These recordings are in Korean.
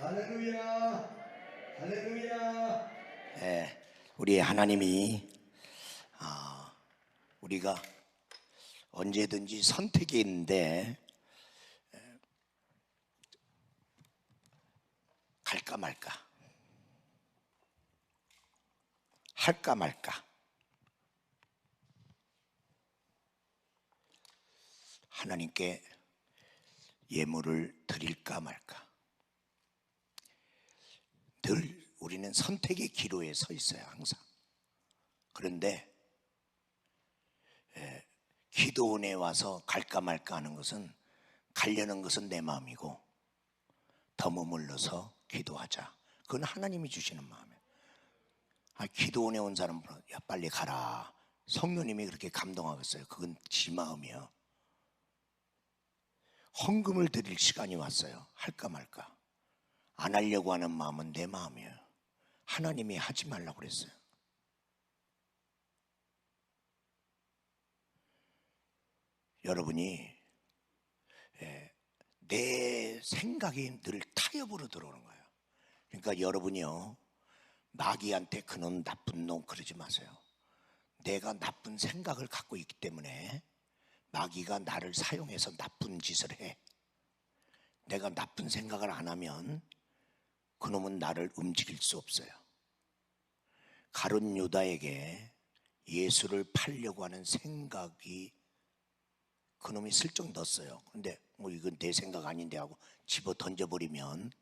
할렐루야, 할렐루야. 예, 우리 하나님이 우리가 언제든지 선택이 있는데 갈까 말까, 할까 말까, 하나님께 예물을 드릴까 말까. 늘 우리는 선택의 기로에 서 있어요, 항상. 그런데 기도원에 와서 갈까 말까 하는 것은, 가려는 것은 내 마음이고 더 머물러서 기도하자, 그건 하나님이 주시는 마음이에요. 기도원에 온 사람은 야 빨리 가라, 성령님이 그렇게 감동하겠어요? 그건 지 마음이에요. 헌금을 드릴 시간이 왔어요. 할까 말까. 안 하려고 하는 마음은 내 마음이에요. 하나님이 하지 말라고 그랬어요. 여러분이 내 생각이 늘 타협으로 들어오는 거예요. 그러니까 여러분이요, 마귀한테 그놈 나쁜 놈 그러지 마세요. 내가 나쁜 생각을 갖고 있기 때문에 마귀가 나를 사용해서 나쁜 짓을 해. 내가 나쁜 생각을 안 하면 그놈은 나를 움직일 수 없어요. 가룟 유다에게 예수를 팔려고 하는 생각이 그놈이 슬쩍 넣었어요. 근데 뭐 이건 내 생각 아닌데 하고 집어 던져버리면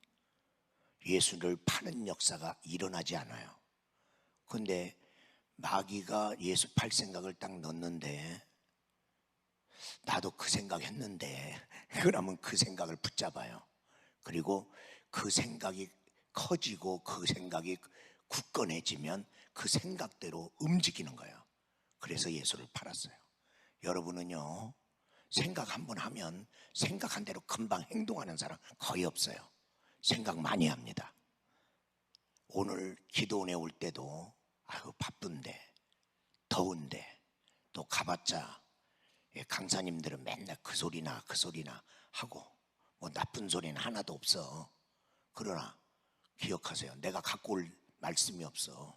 예수를 파는 역사가 일어나지 않아요. 근데 마귀가 예수 팔 생각을 딱 넣었는데, 나도 그 생각 했는데, 그러면 그 생각을 붙잡아요. 그리고 그 생각이 커지고 그 생각이 굳건해지면 그 생각대로 움직이는 거예요. 그래서 예수를 팔았어요. 여러분은요, 생각 한번 하면 생각한 대로 금방 행동하는 사람 거의 없어요. 생각 많이 합니다. 오늘 기도원에 올 때도 아유 바쁜데, 더운데, 또 가봤자 강사님들은 맨날 그 소리나 그 소리나 하고 뭐 나쁜 소리는 하나도 없어. 그러나 기억하세요. 내가 갖고 올 말씀이 없어.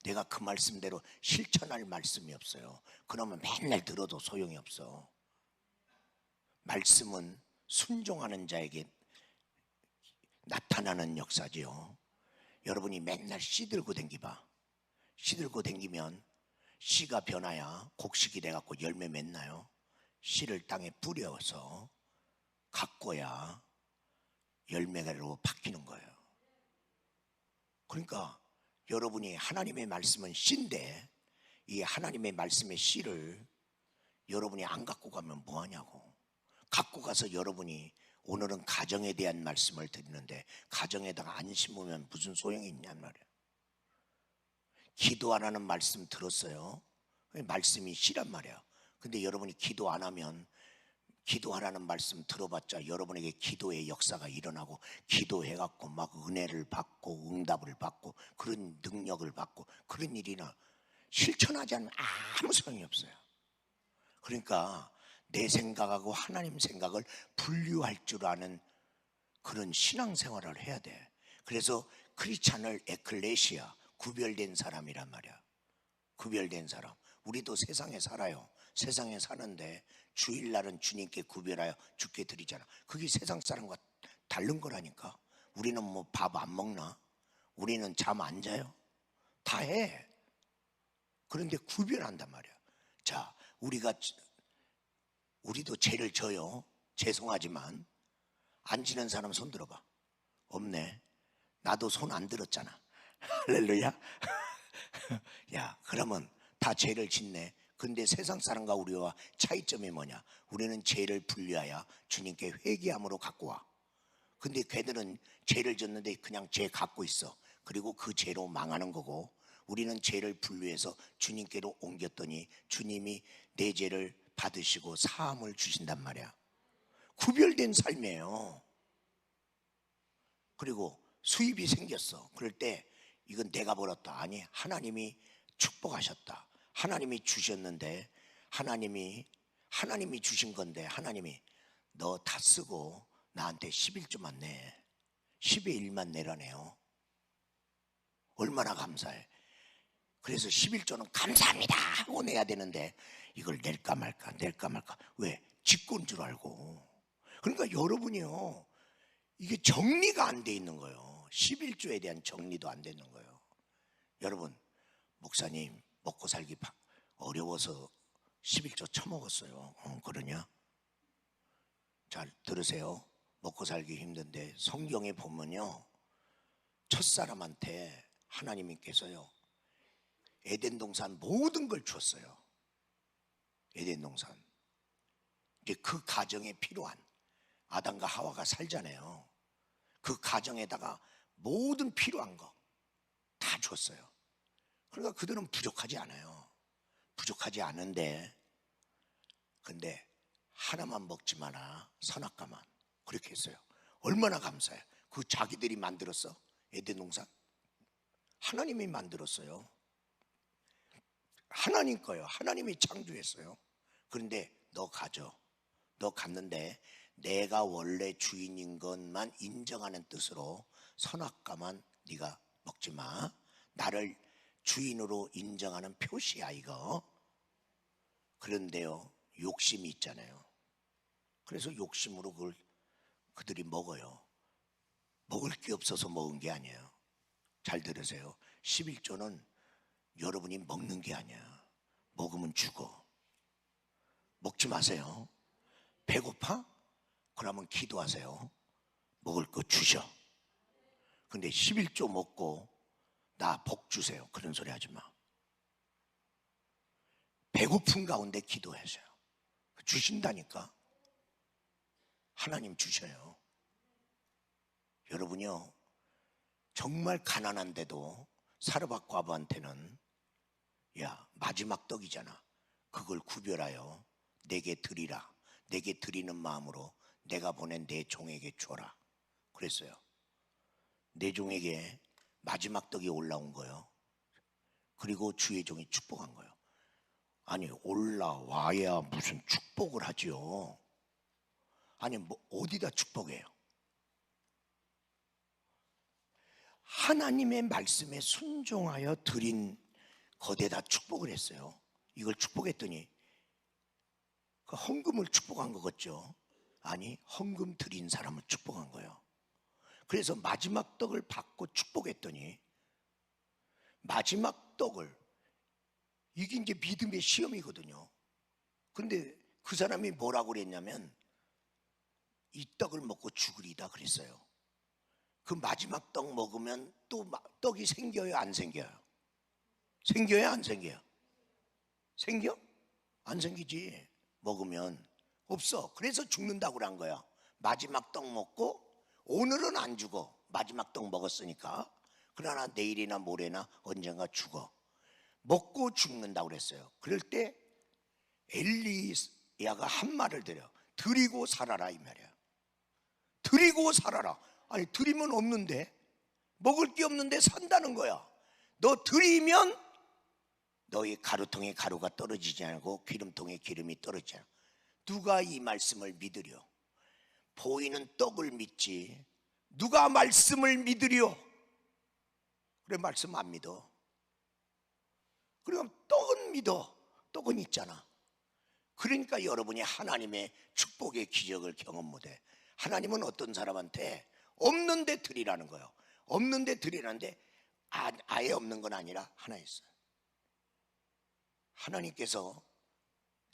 내가 그 말씀대로 실천할 말씀이 없어요. 그러면 맨날 들어도 소용이 없어. 말씀은 순종하는 자에게 나타나는 역사지요. 여러분이 맨날 씨 들고 댕기봐. 씨 들고 댕기면 씨가 변화야 곡식이 돼갖고 열매 맺나요? 씨를 땅에 뿌려서 가꿔야 열매로 바뀌는 거예요. 그러니까 여러분이 하나님의 말씀은 씨인데, 이 하나님의 말씀의 씨를 여러분이 안 갖고 가면 뭐하냐고. 갖고 가서 여러분이 오늘은 가정에 대한 말씀을 드리는데 가정에다가 안 심으면 무슨 소용이 있냔 말이에요. 기도하라는 말씀 들었어요. 말씀이 씨란 말이에요. 근데 여러분이 기도 안 하면, 기도하라는 말씀 들어봤자 여러분에게 기도의 역사가 일어나고 기도해갖고 막 은혜를 받고 응답을 받고 그런 능력을 받고 그런 일이나 실천하지 않으면 아무 소용이 없어요. 그러니까 내 생각하고 하나님 생각을 분류할 줄 아는 그런 신앙생활을 해야 돼. 그래서 크리스찬을 에클레시아, 구별된 사람이란 말이야. 구별된 사람. 우리도 세상에 살아요. 세상에 사는데 주일날은 주님께 구별하여 주께 드리잖아. 그게 세상 사람과 다른 거라니까. 우리는 뭐 밥 안 먹나? 우리는 잠 안 자요? 다 해. 그런데 구별한단 말이야. 자, 우리도 죄를 져요. 죄송하지만. 안 지는 사람 손 들어봐. 없네. 나도 손 안 들었잖아. 할렐루야. 야, 그러면 다 죄를 짓네. 근데 세상 사람과 우리와 차이점이 뭐냐? 우리는 죄를 분리하여 주님께 회개함으로 갖고 와. 근데 걔들은 죄를 졌는데 그냥 죄 갖고 있어. 그리고 그 죄로 망하는 거고, 우리는 죄를 분리해서 주님께로 옮겼더니 주님이 내 죄를 받으시고 사함을 주신단 말이야. 구별된 삶이에요. 그리고 수입이 생겼어. 그럴 때 이건 내가 벌었다. 아니, 하나님이 축복하셨다. 하나님이 주셨는데, 하나님이 주신 건데, 하나님이 너 다 쓰고 나한테 11조만 내. 10의 1만 내라네요. 얼마나 감사해. 그래서 11조는 감사합니다 하고 내야 되는데 이걸 낼까 말까 낼까 말까. 왜? 직권인 줄 알고. 그러니까 여러분이요, 이게 정리가 안 돼 있는 거예요. 11조에 대한 정리도 안 되는 거예요. 여러분, 목사님 먹고 살기 어려워서 11조 처먹었어요. 그러냐? 잘 들으세요. 먹고 살기 힘든데 성경에 보면요, 첫사람한테 하나님께서요 에덴 동산 모든 걸 줬어요. 에덴 동산. 이제 그 가정에 필요한, 아담과 하와가 살잖아요. 그 가정에다가 모든 필요한 거 다 줬어요. 그러니까 그들은 부족하지 않아요. 부족하지 않은데, 근데 하나만 먹지 마라, 선악과만. 그렇게 했어요. 얼마나 감사해. 그 자기들이 만들었어? 에덴 동산 하나님이 만들었어요. 하나님 거예요. 하나님이 창조했어요. 그런데 너 가져. 너 갔는데 내가 원래 주인인 것만 인정하는 뜻으로 선악과만 네가 먹지 마. 나를 주인으로 인정하는 표시야 이거. 그런데요, 욕심이 있잖아요. 그래서 욕심으로 그들이 먹어요. 먹을 게 없어서 먹은 게 아니에요. 잘 들으세요. 11조는 여러분이 먹는 게 아니야. 먹으면 죽어. 먹지 마세요. 배고파? 그러면 기도하세요. 먹을 거 주셔. 근데 11조 먹고 나 복 주세요, 그런 소리 하지 마. 배고픈 가운데 기도하세요. 주신다니까. 하나님 주셔요. 여러분이요, 정말 가난한데도 사르밧 과부한테는 야, 마지막 떡이잖아. 그걸 구별하여 내게 드리라. 내게 드리는 마음으로 내가 보낸 내 종에게 줘라. 그랬어요. 내 종에게 마지막 떡이 올라온 거예요. 그리고 주의 종이 축복한 거예요. 아니, 올라와야 무슨 축복을 하지요. 아니, 뭐 어디다 축복해요? 하나님의 말씀에 순종하여 드린 거대다 축복을 했어요. 이걸 축복했더니 그 헌금을 축복한 거 같죠? 아니, 헌금 드린 사람을 축복한 거예요. 그래서 마지막 떡을 받고 축복했더니 마지막 떡을, 이게 이제 믿음의 시험이거든요. 근데 그 사람이 뭐라고 그랬냐면 이 떡을 먹고 죽으리다 그랬어요. 그 마지막 떡 먹으면 또 떡이 생겨요, 안 생겨요? 생겨요, 안 생겨요? 생겨? 안 생기지. 먹으면 없어. 그래서 죽는다고 그런 거야. 마지막 떡 먹고 오늘은 안 죽어. 마지막 떡 먹었으니까. 그러나 내일이나 모레나 언젠가 죽어. 먹고 죽는다고 그랬어요. 그럴 때 엘리야가 한 말을 드려. 드리고 살아라 이 말이야. 드리고 살아라. 아니, 드리면 없는데, 먹을 게 없는데 산다는 거야. 너 드리면 너희 가루통에 가루가 떨어지지 않고 기름통에 기름이 떨어지지 않아. 누가 이 말씀을 믿으려? 보이는 떡을 믿지 누가 말씀을 믿으려? 그래, 말씀 안 믿어. 그럼 떡은 믿어. 떡은 있잖아. 그러니까 여러분이 하나님의 축복의 기적을 경험 못해. 하나님은 어떤 사람한테 없는데 드리라는 거예요. 없는데 드리라는데 아예 없는 건 아니라 하나 있어요. 하나님께서,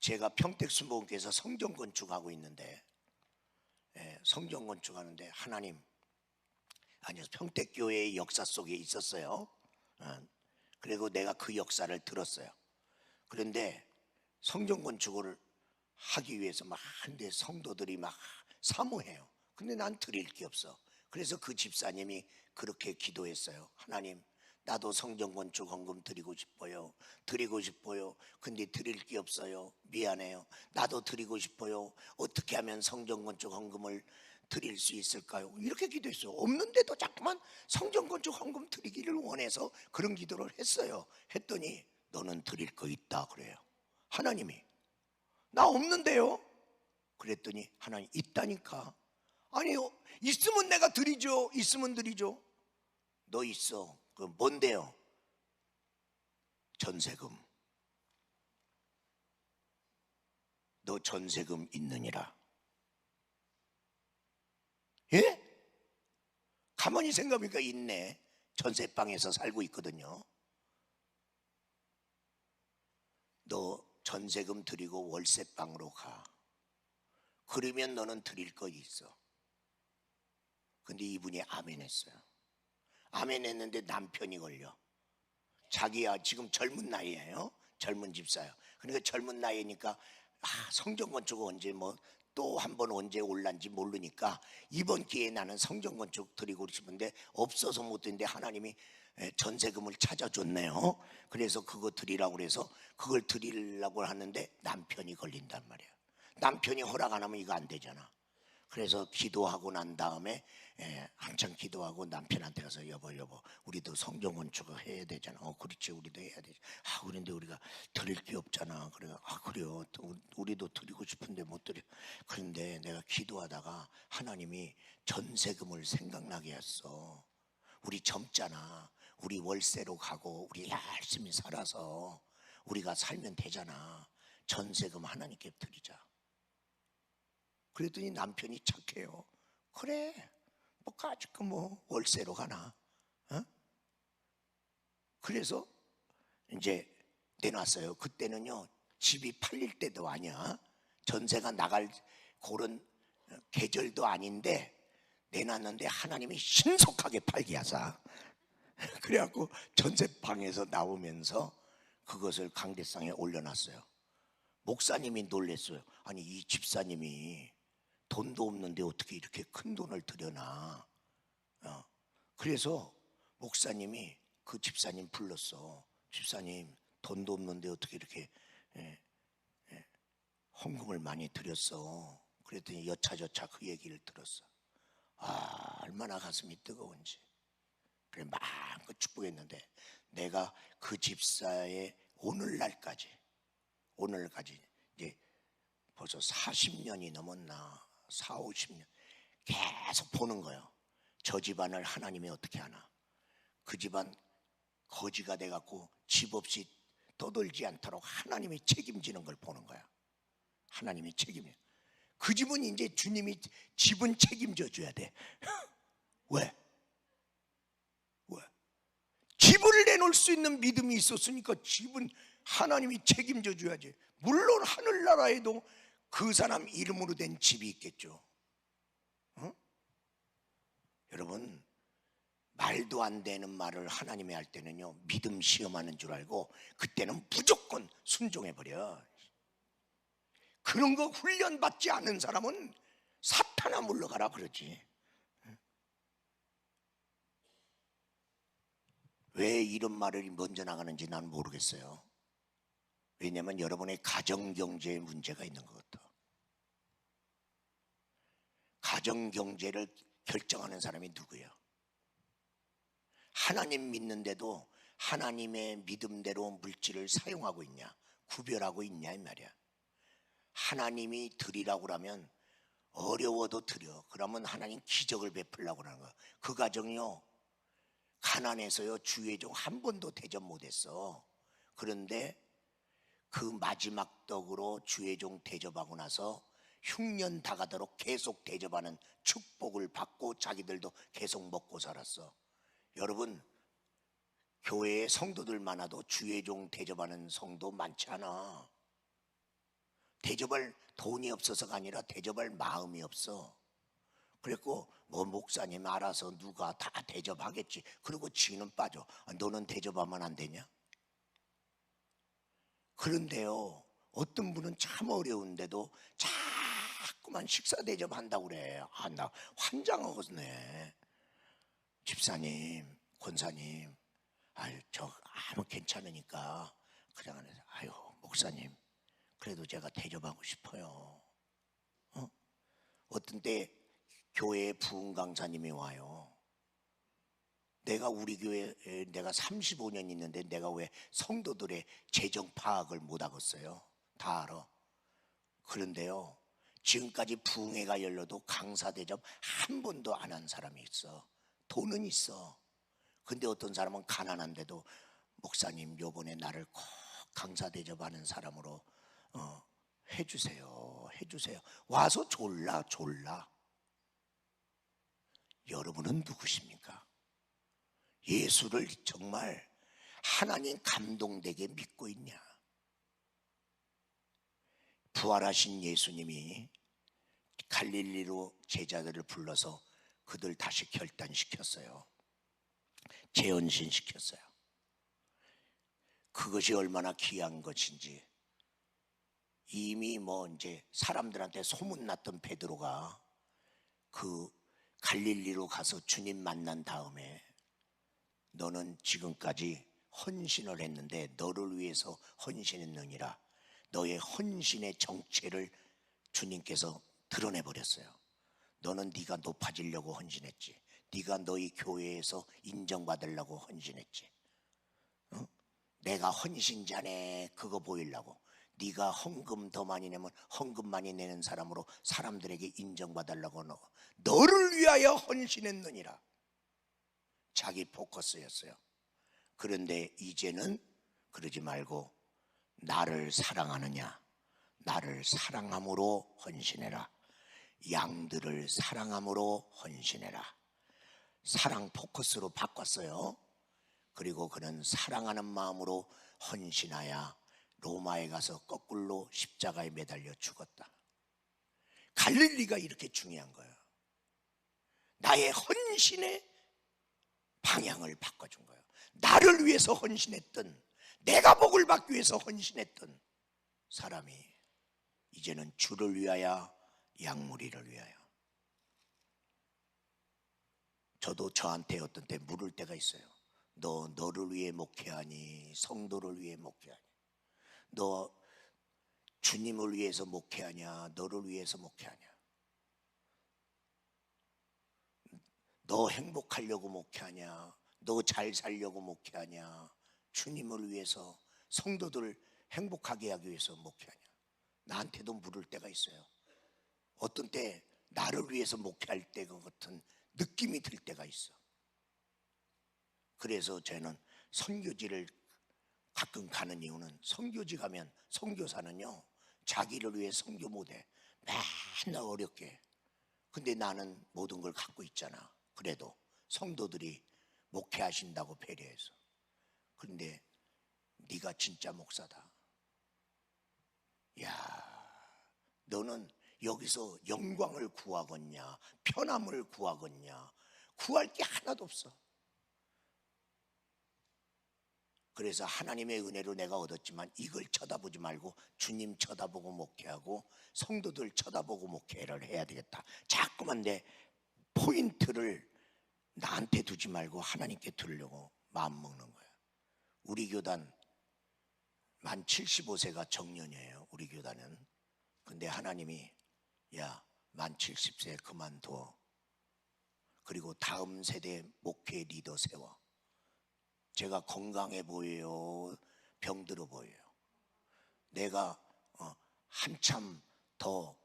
제가 평택순복음교회에서 성전 건축하고 있는데, 성전 건축하는데 하나님, 아니, 평택교회의 역사 속에 있었어요. 그리고 내가 그 역사를 들었어요. 그런데 성전 건축을 하기 위해서 막 하는데 성도들이 막 사모해요. 근데 난 드릴 게 없어. 그래서 그 집사님이 그렇게 기도했어요. 하나님, 나도 성전 건축 헌금 드리고 싶어요. 드리고 싶어요. 근데 드릴 게 없어요. 미안해요. 나도 드리고 싶어요. 어떻게 하면 성전 건축 헌금을 드릴 수 있을까요? 이렇게 기도했어요. 없는데도 자꾸만 성전 건축 헌금 드리기를 원해서 그런 기도를 했어요. 했더니 너는 드릴 거 있다 그래요. 하나님이. 나 없는데요? 그랬더니 하나님, 있다니까. 아니요, 있으면 내가 드리죠. 있으면 드리죠. 너 있어. 그 뭔데요? 전세금. 너 전세금 있느니라. 예? 가만히 생각해보니까 있네. 전세방에서 살고 있거든요. 너 전세금 드리고 월세방으로 가. 그러면 너는 드릴 거 있어. 근데 이분이 아멘 했어요. 아멘 했는데 남편이 걸려. 자기야, 지금 젊은 나이에요. 젊은 집사요. 그러니까 젊은 나이니까 성전건축 언제 또 한 번 언제 올란지 모르니까 이번 기회에 나는 성전건축 드리고 싶은데 없어서 못 드는데 하나님이 전세금을 찾아줬네요. 그래서 그거 드리라고 그래서 그걸 드리려고 하는데 남편이 걸린단 말이에요. 남편이 허락 안 하면 이거 안 되잖아. 그래서 기도하고 난 다음에 한참 기도하고 남편한테 가서 여보 우리도 성전건축을 해야 되잖아. 그렇지, 우리도 해야 되지. 그런데 우리가 드릴 게 없잖아. 그래. 그래요, 우리도 드리고 싶은데 못 드려. 그런데 내가 기도하다가 하나님이 전세금을 생각나게 했어. 우리 젊잖아. 우리 월세로 가고 우리 열심히 살아서 우리가 살면 되잖아. 전세금 하나님께 드리자. 그랬더니 남편이 착해요. 그래, 까짓 거 월세로 가나. 그래서 이제 내놨어요. 그때는요, 집이 팔릴 때도 아니야. 전세가 나갈 그런 계절도 아닌데 내놨는데 하나님이 신속하게 팔게 하사. 그래갖고 전세방에서 나오면서 그것을 강대상에 올려놨어요. 목사님이 놀랬어요. 아니, 이 집사님이 돈도 없는데 어떻게 이렇게 큰 돈을 들여놔. 그래서 목사님이 그 집사님 불렀어. 집사님, 돈도 없는데 어떻게 이렇게 헌금을 많이 드렸어. 그랬더니 여차저차 그 얘기를 들었어. 얼마나 가슴이 뜨거운지. 그래, 마음껏 축복했는데 내가 그 집사의 오늘날까지 이제 벌써 40년이 넘었나 4, 50년 계속 보는 거예요. 저 집안을 하나님이 어떻게 하나. 그 집안 거지가 돼갖고 집 없이 떠돌지 않도록 하나님이 책임지는 걸 보는 거야. 하나님이 책임져. 그 집은 이제 주님이 집은 책임져 줘야 돼. 왜? 집을 내놓을 수 있는 믿음이 있었으니까 집은 하나님이 책임져 줘야지. 물론 하늘나라에도 그 사람 이름으로 된 집이 있겠죠. 여러분, 말도 안 되는 말을 하나님이 할 때는요, 믿음 시험하는 줄 알고 그때는 무조건 순종해버려. 그런 거 훈련받지 않은 사람은 사탄아 물러가라 그러지. 왜 이런 말이 먼저 나가는지 난 모르겠어요. 왜냐하면 여러분의 가정경제에 문제가 있는 것 같아. 가정경제를 결정하는 사람이 누구야? 하나님 믿는데도 하나님의 믿음대로 물질을 사용하고 있냐, 구별하고 있냐 이 말이야. 하나님이 드리라고 하면 어려워도 드려. 그러면 하나님 기적을 베풀려고 하는 거야. 그 가정이요, 가난해서요 주의 종 한 번도 대접 못했어. 그런데 그 마지막 떡으로 주의 종 대접하고 나서 흉년 다 가도록 계속 대접하는 축복을 받고 자기들도 계속 먹고 살았어. 여러분, 교회에 성도들 많아도 주의 종 대접하는 성도 많지 않아. 대접할 돈이 없어서가 아니라 대접할 마음이 없어. 그랬고 목사님 알아서 누가 다 대접하겠지. 그리고 지는 빠져. 너는 대접하면 안 되냐? 그런데요, 어떤 분은 참 어려운데도 자꾸만 식사 대접한다고 그래. 나 환장하겠네. 집사님, 권사님, 저 아무 괜찮으니까 그냥 목사님, 그래도 제가 대접하고 싶어요. 어떤 때 교회에 부흥 강사님이 와요. 내가 우리 교회에 내가 35년 있는데 내가 왜 성도들의 재정 파악을 못 하겠어요? 다 알아. 그런데요, 지금까지 부흥회가 열려도 강사 대접 한 번도 안 한 사람이 있어. 돈은 있어. 근데 어떤 사람은 가난한데도 목사님 요번에 나를 꼭 강사 대접하는 사람으로 해주세요. 와서 졸라. 여러분은 누구십니까? 예수를 정말 하나님 감동되게 믿고 있냐? 부활하신 예수님이 갈릴리로 제자들을 불러서 그들 다시 결단시켰어요. 재현신시켰어요. 그것이 얼마나 귀한 것인지 이미 이제 사람들한테 소문났던 베드로가 그 갈릴리로 가서 주님 만난 다음에 너는 지금까지 헌신을 했는데 너를 위해서 헌신했느니라, 너의 헌신의 정체를 주님께서 드러내버렸어요. 너는 네가 높아지려고 헌신했지, 네가 너희 교회에서 인정받으려고 헌신했지, 내가 헌신자네 그거 보이려고, 네가 헌금 더 많이 내면 헌금 많이 내는 사람으로 사람들에게 인정받으려고 너를 위하여 헌신했느니라. 자기 포커스였어요. 그런데 이제는 그러지 말고 나를 사랑하느냐, 나를 사랑함으로 헌신해라. 양들을 사랑함으로 헌신해라. 사랑 포커스로 바꿨어요. 그리고 그는 사랑하는 마음으로 헌신하여 로마에 가서 거꾸로 십자가에 매달려 죽었다. 갈릴리가 이렇게 중요한 거예요. 나의 헌신의 방향을 바꿔준 거예요. 나를 위해서 헌신했던, 내가 복을 받기 위해서 헌신했던 사람이 이제는 주를 위하여, 양무리를 위하여. 저도 저한테 어떤 때 물을 때가 있어요. 너 너를 위해 목회하니, 성도를 위해 목회하니, 너 주님을 위해서 목회하냐, 너를 위해서 목회하냐, 너 행복하려고 목회하냐, 너 잘 살려고 목회하냐, 주님을 위해서 성도들을 행복하게 하기 위해서 목회하냐. 나한테도 물을 때가 있어요. 어떤 때 나를 위해서 목회할 때 같은 느낌이 들 때가 있어. 그래서 저는 선교지를 가끔 가는 이유는, 선교지 가면 선교사는요 자기를 위해 선교 못해. 맨날 어렵게. 근데 나는 모든 걸 갖고 있잖아. 그래도 성도들이 목회하신다고 배려해서. 그런데 네가 진짜 목사다. 야, 너는 여기서 영광을 구하겠냐, 편함을 구하겠냐, 구할 게 하나도 없어. 그래서 하나님의 은혜로 내가 얻었지만 이걸 쳐다보지 말고 주님 쳐다보고 목회하고 성도들 쳐다보고 목회를 해야 되겠다. 자꾸만 내 포인트를 나한테 두지 말고 하나님께 두려고 마음먹는 거야. 우리 교단 만 75세가 정년이에요. 우리 교단은. 근데 하나님이 야, 만 70세 그만둬. 그리고 다음 세대 목회 리더 세워. 제가 건강해 보여요, 병들어 보여요? 내가 한참 더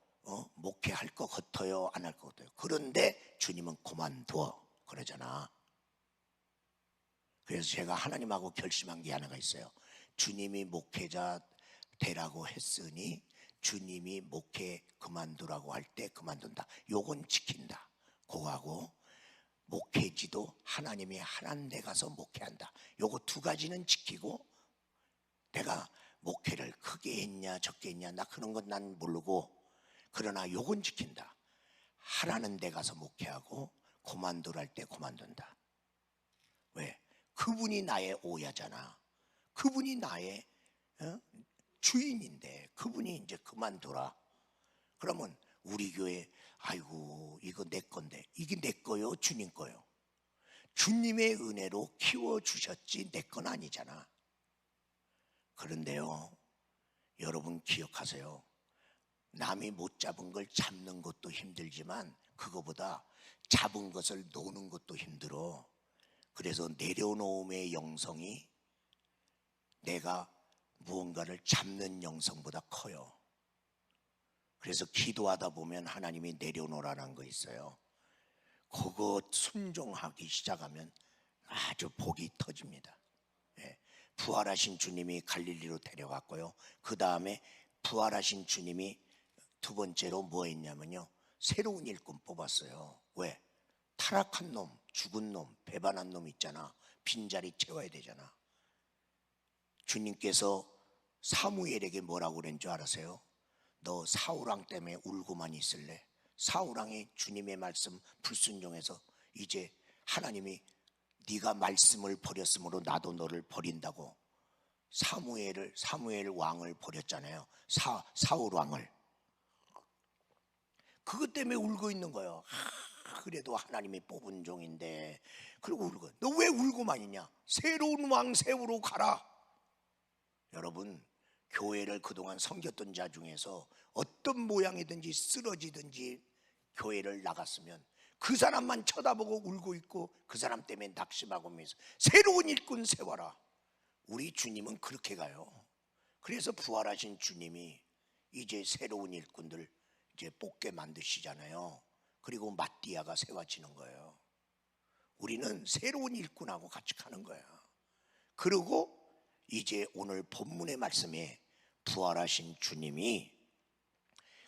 목회할 것 같아요, 안 할 것 같아요? 그런데 주님은 그만둬 그러잖아. 그래서 제가 하나님하고 결심한 게 하나가 있어요. 주님이 목회자 되라고 했으니 주님이 목회 그만두라고 할 때 그만둔다. 요건 지킨다. 그거하고 목회지도 하나님이 하나님 데 가서 목회한다. 요거 두 가지는 지키고, 내가 목회를 크게 했냐 적게 했냐 나 그런 건 난 모르고, 그러나 요건 지킨다. 하나님 데 가서 목회하고 그만두랄 때 그만둔다. 왜? 그분이 나의 오야잖아. 그분이 나의 주인인데 그분이 이제 그만두라. 그러면 우리 교회 아이고 이거 내 건데, 이게 내 거요 주님 거요? 주님의 은혜로 키워주셨지 내 건 아니잖아. 그런데요 여러분 기억하세요. 남이 못 잡은 걸 잡는 것도 힘들지만 그거보다 잡은 것을 놓는 것도 힘들어. 그래서 내려놓음의 영성이 내가 무언가를 잡는 영성보다 커요. 그래서 기도하다 보면 하나님이 내려놓으라는 거 있어요. 그거 순종하기 시작하면 아주 복이 터집니다. 예. 부활하신 주님이 갈릴리로 데려갔고요. 그 다음에 부활하신 주님이 두 번째로 뭐 했냐면요, 새로운 일꾼 뽑았어요. 왜? 타락한 놈, 죽은 놈, 배반한 놈 있잖아. 빈자리 채워야 되잖아. 주님께서 사무엘에게 뭐라고 그랬는 줄 알아세요? 너 사울왕 때문에 울고만 있을래? 사울왕이 주님의 말씀 불순종해서 이제 하나님이 네가 말씀을 버렸으므로 나도 너를 버린다고 사무엘 왕을 버렸잖아요. 사울 왕을. 그것 때문에 울고 있는 거예요. 그래도 하나님이 뽑은 종인데. 그리고 울고, 너 왜 울고만 있냐? 새로운 왕 세우러 가라. 여러분, 교회를 그동안 섬겼던 자 중에서 어떤 모양이든지 쓰러지든지 교회를 나갔으면 그 사람만 쳐다보고 울고 있고 그 사람 때문에 낙심하고 면서 새로운 일꾼 세워라. 우리 주님은 그렇게 가요. 그래서 부활하신 주님이 이제 새로운 일꾼들 이제 뽑게 만드시잖아요. 그리고 마띠아가 세워지는 거예요. 우리는 새로운 일꾼하고 같이 가는 거야. 그리고 이제 오늘 본문의 말씀에 부활하신 주님이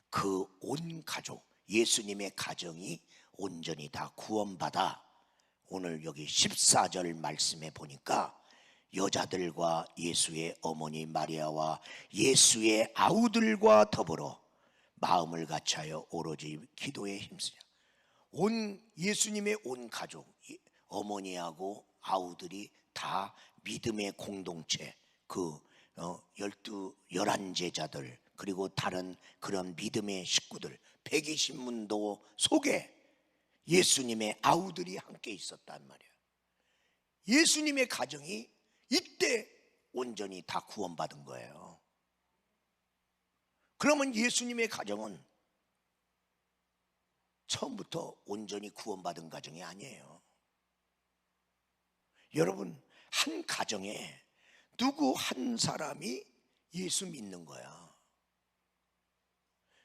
그 온 가족, 예수님의 가정이 온전히 다 구원받아 오늘 여기 14절 말씀에 보니까 여자들과 예수의 어머니 마리아와 예수의 아우들과 더불어 마음을 같이하여 오로지 기도에 힘쓰자. 온 예수님의 온 가족, 어머니하고 아우들이 다 믿음의 공동체, 그 11 제자들 그리고 다른 그런 믿음의 식구들 120문도 속에 예수님의 아우들이 함께 있었단 말이야. 예수님의 가정이 이때 온전히 다 구원받은 거예요. 그러면 예수님의 가정은 처음부터 온전히 구원받은 가정이 아니에요. 여러분, 한 가정에 누구 한 사람이 예수 믿는 거야.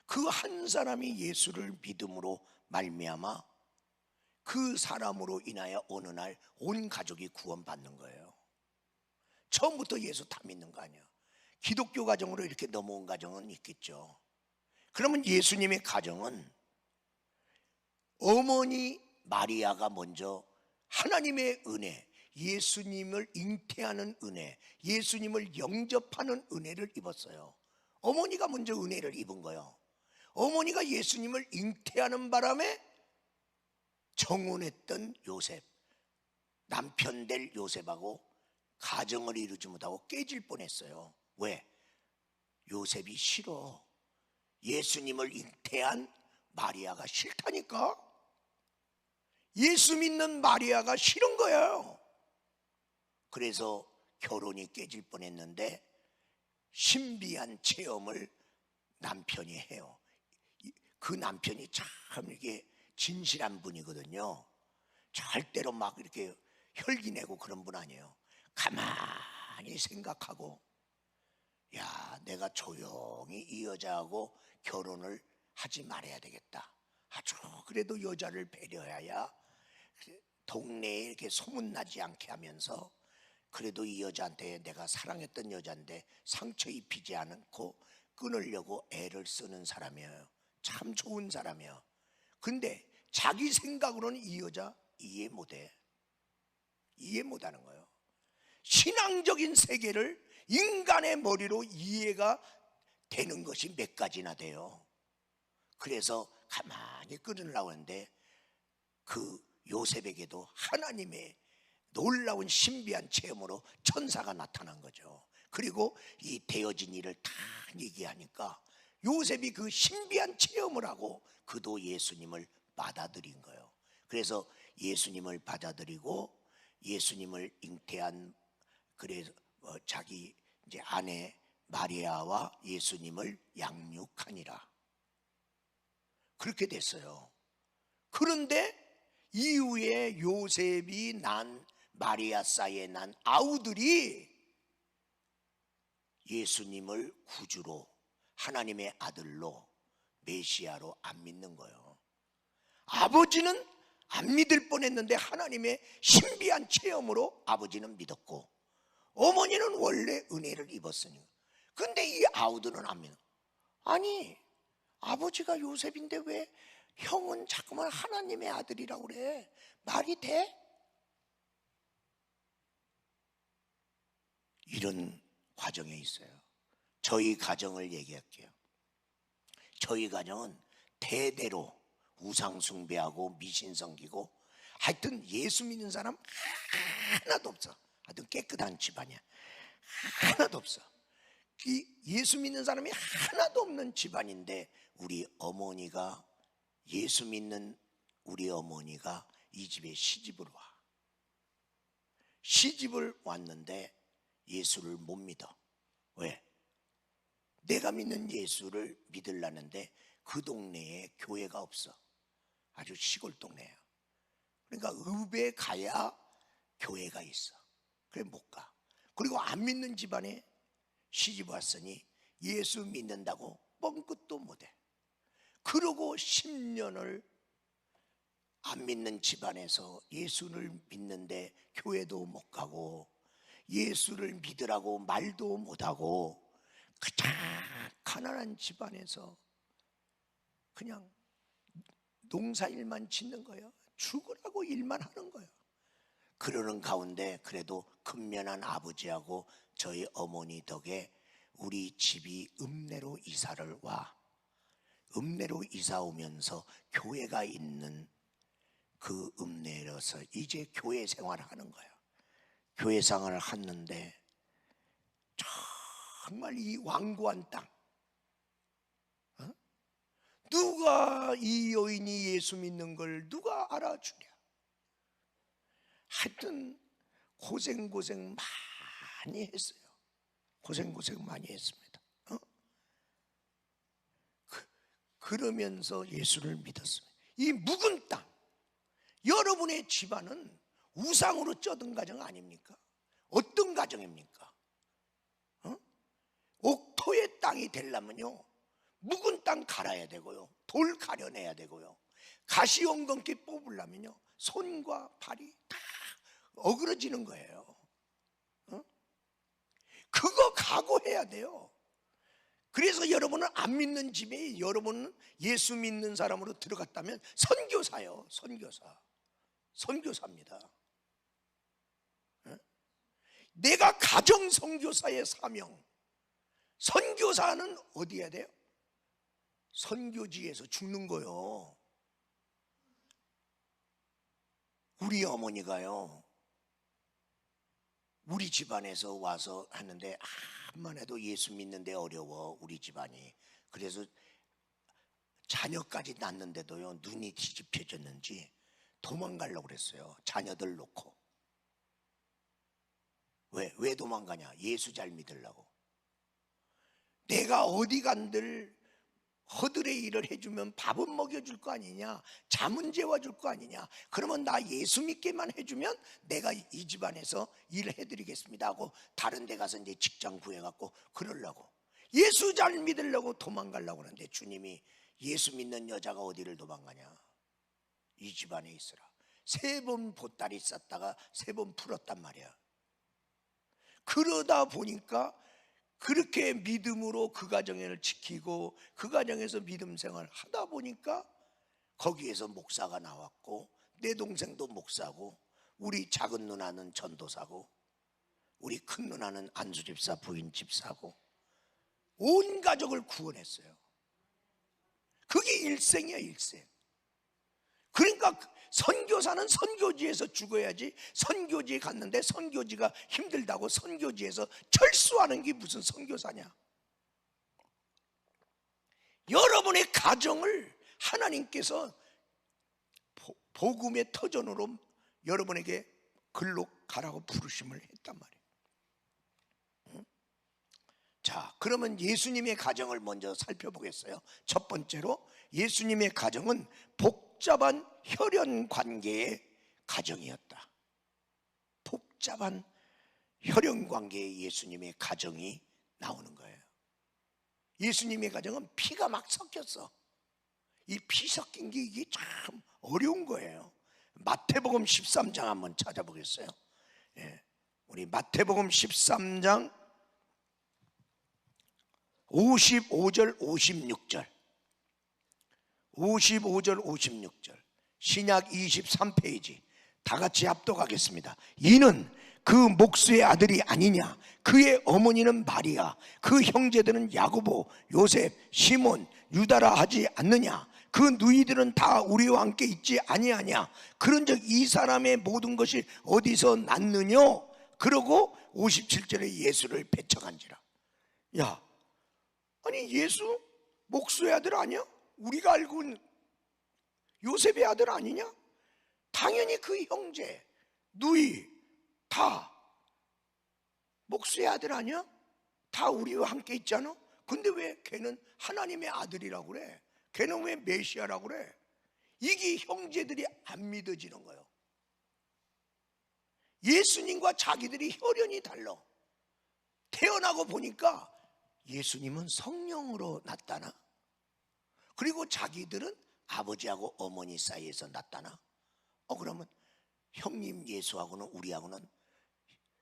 그 한 사람이 예수를 믿음으로 말미암아 그 사람으로 인하여 어느 날 온 가족이 구원받는 거예요. 처음부터 예수 다 믿는 거 아니야. 기독교 가정으로 이렇게 넘어온 가정은 있겠죠. 그러면 예수님의 가정은 어머니 마리아가 먼저 하나님의 은혜, 예수님을 잉태하는 은혜, 예수님을 영접하는 은혜를 입었어요. 어머니가 먼저 은혜를 입은 거예요. 어머니가 예수님을 잉태하는 바람에 정혼했던 요셉, 남편 될 요셉하고 가정을 이루지 못하고 깨질 뻔했어요. 왜? 요셉이 싫어. 예수님을 잉태한 마리아가 싫다니까. 예수 믿는 마리아가 싫은 거예요. 그래서 결혼이 깨질 뻔했는데 신비한 체험을 남편이 해요. 그 남편이 참 이게 진실한 분이거든요. 절대로 막 이렇게 혈기 내고 그런 분 아니에요. 가만히 생각하고, 야, 내가 조용히 이 여자하고 결혼을 하지 말아야 되겠다. 아주 그래도 여자를 배려해야 동네에 이렇게 소문나지 않게 하면서 그래도 이 여자한테 내가 사랑했던 여자인데 상처 입히지 않고 끊으려고 애를 쓰는 사람이에요. 참 좋은 사람이에요. 근데 자기 생각으로는 이 여자 이해 못해. 이해 못하는 거예요. 신앙적인 세계를 인간의 머리로 이해가 되는 것이 몇 가지나 돼요. 그래서 가만히 끊으려고 하는데 그 요셉에게도 하나님의 놀라운 신비한 체험으로 천사가 나타난 거죠. 그리고 이 되어진 일을 다 얘기하니까 요셉이 그 신비한 체험을 하고 그도 예수님을 받아들인 거예요. 그래서 예수님을 받아들이고 예수님을 잉태한 그래서 자기 이제 아내 마리아와 예수님을 양육하니라. 그렇게 됐어요. 그런데 이후에 요셉이 난 마리아 사이에 난 아우들이 예수님을 구주로 하나님의 아들로 메시아로 안 믿는 거예요. 아버지는 안 믿을 뻔했는데 하나님의 신비한 체험으로 아버지는 믿었고, 어머니는 원래 은혜를 입었으니. 근데 이 아우들은 안 믿어. 아니, 아버지가 요셉인데 왜 형은 자꾸만 하나님의 아들이라고 그래? 말이 돼? 이런 과정에 있어요. 저희 가정을 얘기할게요. 저희 가정은 대대로 우상 숭배하고 미신 섬기고, 하여튼 예수 믿는 사람 하나도 없어. 하여튼 깨끗한 집안이야. 하나도 없어. 예수 믿는 사람이 하나도 없는 집안인데, 우리 어머니가, 예수 믿는 우리 어머니가 이 집에 시집을 와. 시집을 왔는데 예수를 못 믿어. 왜? 내가 믿는 예수를 믿으려는데 그 동네에 교회가 없어. 아주 시골 동네야. 그러니까 읍에 가야 교회가 있어. 그래 못 가. 그리고 안 믿는 집안에 시집 왔으니 예수 믿는다고 뻥끗도 못해. 그러고 10년을 안 믿는 집안에서 예수를 믿는데 교회도 못 가고, 예수를 믿으라고 말도 못하고, 그냥 가난한 집안에서 그냥 농사일만 짓는 거예요. 죽으라고 일만 하는 거예요. 그러는 가운데 그래도 근면한 아버지하고 저희 어머니 덕에 우리 집이 읍내로 이사를 와. 읍내로 이사 오면서 교회가 있는 그 읍내로서 이제 교회 생활을 하는 거예요. 교회 생활을 하는데 정말 이 완고한 땅, 누가 이 여인이 예수 믿는 걸 누가 알아주랴. 하여튼 고생 많이 했어요. 고생 많이 했습니다. 그러면서 예수를 믿었습니다. 이 묵은 땅, 여러분의 집안은 우상으로 쩌든 가정 아닙니까? 어떤 가정입니까? 옥토의 땅이 되려면요, 묵은 땅 갈아야 되고요, 돌 가려내야 되고요, 가시 엉겅퀴 뽑으려면요 손과 발이 다 어그러지는 거예요. 그거 각오해야 돼요. 그래서 여러분은 안 믿는 집에 여러분은 예수 믿는 사람으로 들어갔다면 선교사요. 선교사입니다. 내가 가정 선교사의 사명. 선교사는 어디 해야 돼요? 선교지에서 죽는 거요. 우리 어머니가요, 우리 집안에서 와서 하는데 암만 해도 예수 믿는데 어려워, 우리 집안이. 그래서 자녀까지 낳는데도요 눈이 뒤집혀졌는지 도망가려고 그랬어요. 자녀들 놓고. 왜 도망가냐? 예수 잘 믿으려고. 내가 어디 간들 허들의 일을 해주면 밥은 먹여줄 거 아니냐, 잠은 재워줄 거 아니냐. 그러면 나 예수 믿게만 해주면 내가 이 집안에서 일을 해드리겠습니다 하고 다른 데 가서 이제 직장 구해갖고 그러려고, 예수 잘 믿으려고 도망가려고 하는데 주님이 예수 믿는 여자가 어디를 도망가냐, 이 집안에 있으라. 3번 보따리 쌌다가 3번 풀었단 말이야. 그러다 보니까 그렇게 믿음으로 그 가정을 지키고 그 가정에서 믿음 생활을 하다 보니까 거기에서 목사가 나왔고, 내 동생도 목사고, 우리 작은 누나는 전도사고, 우리 큰 누나는 안수집사 부인 집사고, 온 가족을 구원했어요. 그게 일생이야, 일생. 그러니까 선교사는 선교지에서 죽어야지, 선교지에 갔는데 선교지가 힘들다고 선교지에서 철수하는 게 무슨 선교사냐. 여러분의 가정을 하나님께서 복음의 터전으로 여러분에게 글로 가라고 부르심을 했단 말이에요. 자, 그러면 예수님의 가정을 먼저 살펴보겠어요. 첫 번째로 예수님의 가정은 복잡한 혈연 관계의 가정이었다. 복잡한 혈연 관계의 예수님의 가정이 나오는 거예요. 예수님의 가정은 피가 막 섞였어. 이 피 섞인 게 이게 참 어려운 거예요. 마태복음 13장 한번 찾아보겠어요. 예, 우리 마태복음 13장 55절 56절 55절 56절 신약 23페이지 다 같이 합독하겠습니다. 이는 그 목수의 아들이 아니냐? 그의 어머니는 마리아, 그 형제들은 야고보, 요셉, 시몬, 유다라 하지 않느냐? 그 누이들은 다 우리와 함께 있지 아니하냐? 그런즉 이 사람의 모든 것이 어디서 났느냐? 그러고 57절에 예수를 배척한지라. 야, 아니 예수 목수의 아들 아니야? 우리가 알고 있는 요셉의 아들 아니냐? 당연히 그 형제, 누이 다 목수의 아들 아니야? 다 우리와 함께 있잖아? 근데 왜 걔는 하나님의 아들이라고 그래? 걔는 왜 메시아라고 그래? 이게 형제들이 안 믿어지는 거예요. 예수님과 자기들이 혈연이 달라. 태어나고 보니까 예수님은 성령으로 나타나. 그리고 자기들은 아버지하고 어머니 사이에서 나타나. 그러면 형님 예수하고는 우리하고는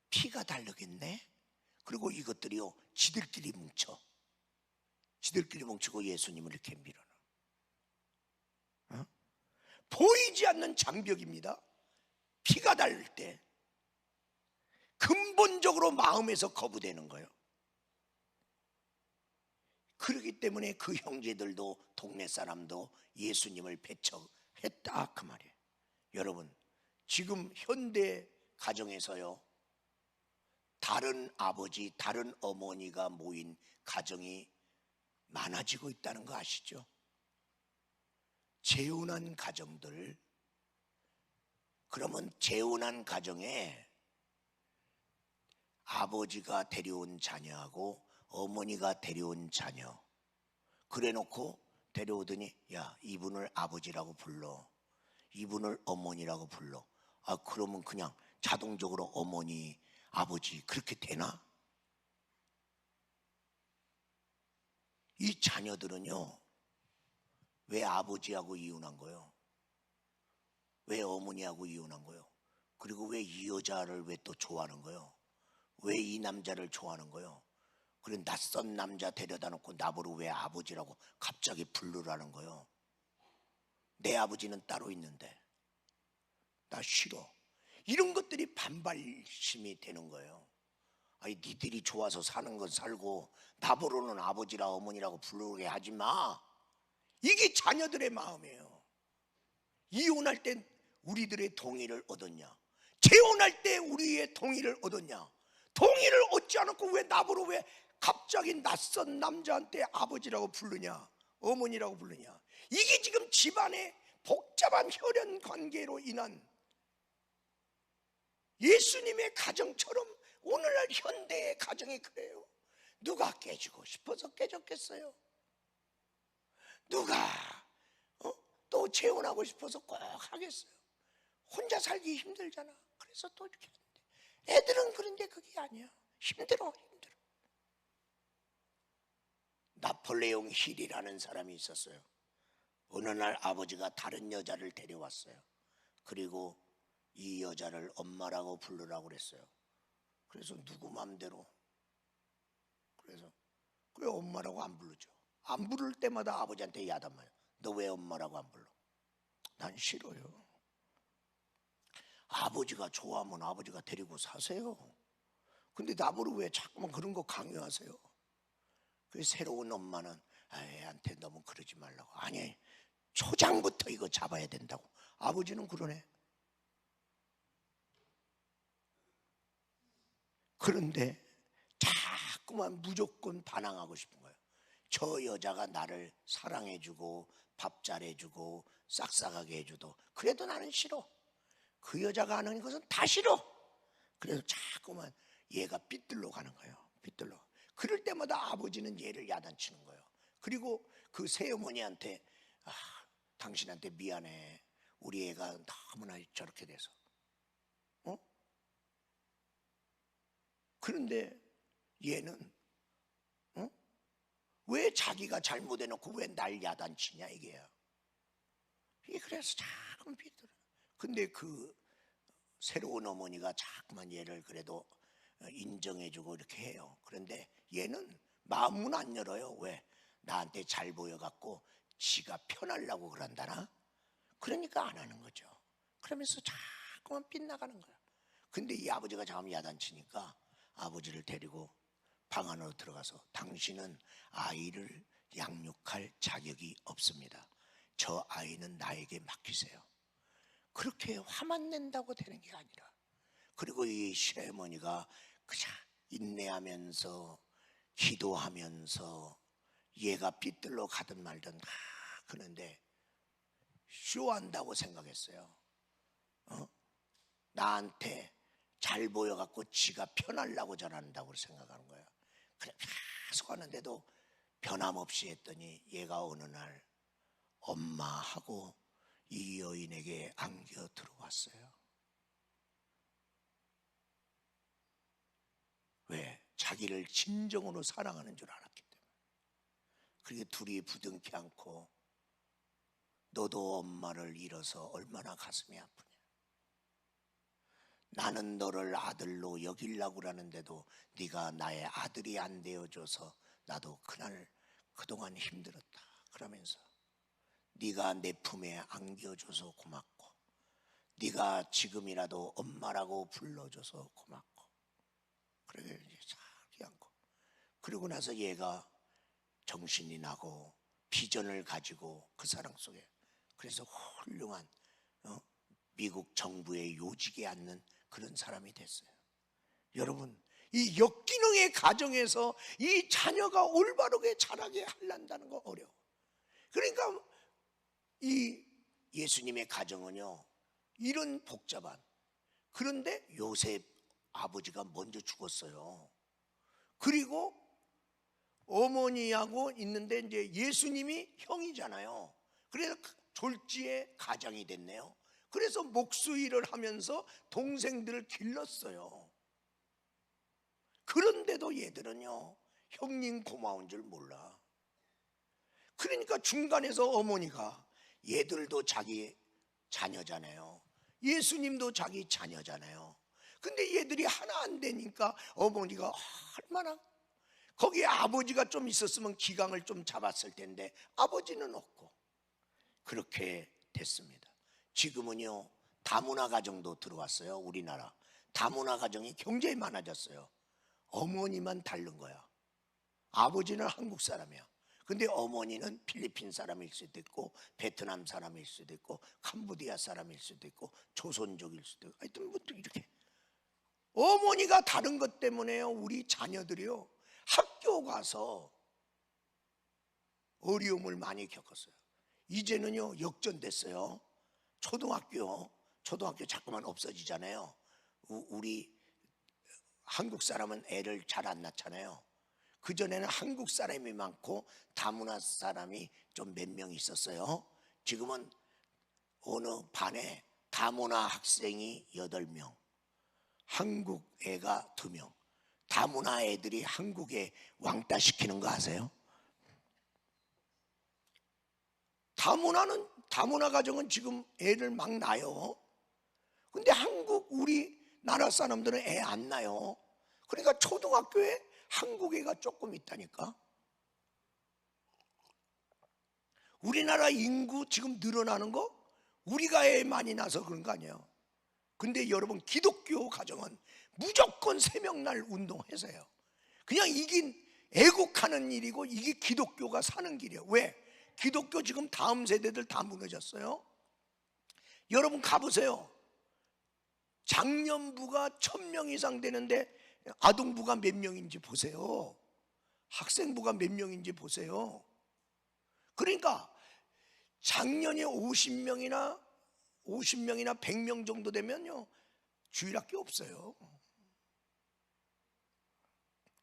피가 다르겠네. 그리고 이것들이요 지들끼리 뭉치고 예수님을 이렇게 밀어넣어. 보이지 않는 장벽입니다. 피가 다를 때 근본적으로 마음에서 거부되는 거예요. 그렇기 때문에 그 형제들도 동네 사람도 예수님을 배척했다 그 말이에요. 여러분, 지금 현대 가정에서요 다른 아버지, 다른 어머니가 모인 가정이 많아지고 있다는 거 아시죠? 재혼한 가정들, 그러면 재혼한 가정에 아버지가 데려온 자녀하고 어머니가 데려온 자녀 그래 놓고 데려오더니 야 이분을 아버지라고 불러, 이분을 어머니라고 불러. 그러면 그냥 자동적으로 어머니, 아버지 그렇게 되나? 이 자녀들은요 왜 아버지하고 이혼한 거예요? 왜 어머니하고 이혼한 거예요? 그리고 왜 이 여자를 왜 또 좋아하는 거예요? 왜 이 남자를 좋아하는 거예요? 그리고 낯선 남자 데려다 놓고 나보고 왜 아버지라고 갑자기 부르라는 거예요? 내 아버지는 따로 있는데 나 싫어. 이런 것들이 반발심이 되는 거예요. 아니 니들이 좋아서 사는 건 살고 나보고는 아버지라 어머니라고 부르게 하지 마. 이게 자녀들의 마음이에요. 이혼할 때 우리들의 동의를 얻었냐? 재혼할 때 우리의 동의를 얻었냐? 동의를 얻지 않았고 왜 나보고 왜 갑자기 낯선 남자한테 아버지라고 부르냐? 어머니라고 부르냐? 이게 지금 집안의 복잡한 혈연 관계로 인한 예수님의 가정처럼 오늘날 현대의 가정이 그래요. 누가 깨지고 싶어서 깨졌겠어요? 누가 또 재혼하고 싶어서 꼭 하겠어요? 혼자 살기 힘들잖아. 그래서 또 이렇게 하는데 애들은 그런데 그게 아니야. 힘들어. 나폴레옹 힐이라는 사람이 있었어요. 어느 날 아버지가 다른 여자를 데려왔어요. 그리고 이 여자를 엄마라고 부르라고 그랬어요. 그래서 누구 맘대로 그래서 그래 엄마라고 안 부르죠. 안 부를 때마다 아버지한테 야단맞아요. 너 왜 엄마라고 안 불러? 난 싫어요. 아버지가 좋아하면 아버지가 데리고 사세요. 근데 나보고 왜 자꾸만 그런 거 강요하세요? 그 새로운 엄마는 애한테 너무 그러지 말라고. 아니 초장부터 이거 잡아야 된다고. 아버지는 그러네. 그런데 자꾸만 무조건 반항하고 싶은 거예요. 저 여자가 나를 사랑해주고 밥 잘해주고 싹싹하게 해줘도 그래도 나는 싫어. 그 여자가 하는 것은 다 싫어. 그래서 자꾸만 얘가 삐뚤러 가는 거예요. 삐뚤러. 그럴 때마다 아버지는 얘를 야단치는 거예요. 그리고 그 새어머니한테 당신한테 미안해. 우리 애가 너무나 저렇게 돼서. 그런데 얘는 왜 자기가 잘못해놓고 왜 날 야단치냐 이게요. 이게 그래서 자꾸만 삐뚤어. 근데 그 새로운 어머니가 자꾸만 얘를 그래도 인정해주고 이렇게 해요. 그런데 얘는 마음은 안 열어요. 왜? 나한테 잘 보여갖고 지가 편하려고 그런다나? 그러니까 안 하는 거죠. 그러면서 자꾸만 빗나가는 거야. 근데 이 아버지가 자꾸 야단치니까 아버지를 데리고 방 안으로 들어가서 당신은 아이를 양육할 자격이 없습니다. 저 아이는 나에게 맡기세요. 그렇게 화만 낸다고 되는 게 아니라, 그리고 이 시어머니가 그냥 인내하면서 기도하면서 얘가 삐뚤러 가든 말든 그런데 쇼한다고 생각했어요. 나한테 잘 보여갖고 지가 편하려고 저런다고 생각하는 거예요. 그래 계속 하는데도 변함없이 했더니 얘가 어느 날 엄마하고 이 여인에게 안겨 들어왔어요. 왜? 자기를 진정으로 사랑하는 줄 알았기 때문에. 그리고 둘이 부둥켜 안고 너도 엄마를 잃어서 얼마나 가슴이 아프냐. 나는 너를 아들로 여기려고 하는데도 네가 나의 아들이 안 되어줘서 나도 그동안 힘들었다. 그러면서 네가 내 품에 안겨줘서 고맙고 네가 지금이라도 엄마라고 불러줘서 고맙고, 그러게 이제 잘 안고, 그러고 나서 얘가 정신이 나고 비전을 가지고 그 사랑 속에, 그래서 훌륭한 미국 정부의 요직에 앉는 그런 사람이 됐어요. 여러분, 이 역기능의 가정에서 이 자녀가 올바르게 자라게 하려는 거 어려워. 그러니까 이 예수님의 가정은요, 이런 복잡한, 그런데 요셉 아버지가 먼저 죽었어요. 그리고 어머니하고 있는데 이제 예수님이 형이잖아요. 그래서 졸지의 가장이 됐네요. 그래서 목수일을 하면서 동생들을 길렀어요. 그런데도 얘들은요, 형님 고마운 줄 몰라. 그러니까 중간에서 어머니가, 얘들도 자기 자녀잖아요. 예수님도 자기 자녀잖아요. 근데 얘들이 하나 안 되니까 어머니가 얼마나, 거기에 아버지가 좀 있었으면 기강을 좀 잡았을 텐데 아버지는 없고 그렇게 됐습니다. 지금은요, 다문화 가정도 들어왔어요. 우리나라 다문화 가정이 굉장히 많아졌어요. 어머니만 다른 거야. 아버지는 한국 사람이야. 근데 어머니는 필리핀 사람일 수도 있고 베트남 사람일 수도 있고 캄보디아 사람일 수도 있고 조선족일 수도 있고, 하여튼 뭐 이렇게 어머니가 다른 것 때문에요, 우리 자녀들이요 학교 가서 어려움을 많이 겪었어요. 이제는요 역전됐어요. 초등학교 자꾸만 없어지잖아요. 우리 한국 사람은 애를 잘 안 낳잖아요. 그전에는 한국 사람이 많고 다문화 사람이 좀 몇 명 있었어요. 지금은 어느 반에 다문화 학생이 8명, 한국 애가 2명. 다문화 애들이 한국에 왕따 시키는 거 아세요? 다문화 가정은 지금 애를 막 낳아요. 근데 우리나라 사람들은 애 안 낳아요. 그러니까 초등학교에 한국 애가 조금 있다니까. 우리나라 인구 지금 늘어나는 거 우리가 애 많이 낳아서 그런 거 아니에요. 근데 여러분, 기독교 가정은 무조건 새명날 운동해서요. 그냥 이게 애국하는 일이고 이게 기독교가 사는 길이에요. 왜? 기독교 지금 다음 세대들 다 무너졌어요. 여러분 가보세요. 장년부가 1000명 이상 되는데 아동부가 몇 명인지 보세요. 학생부가 몇 명인지 보세요. 그러니까 작년에 50명이나 100명 정도 되면요 주일학교 없어요.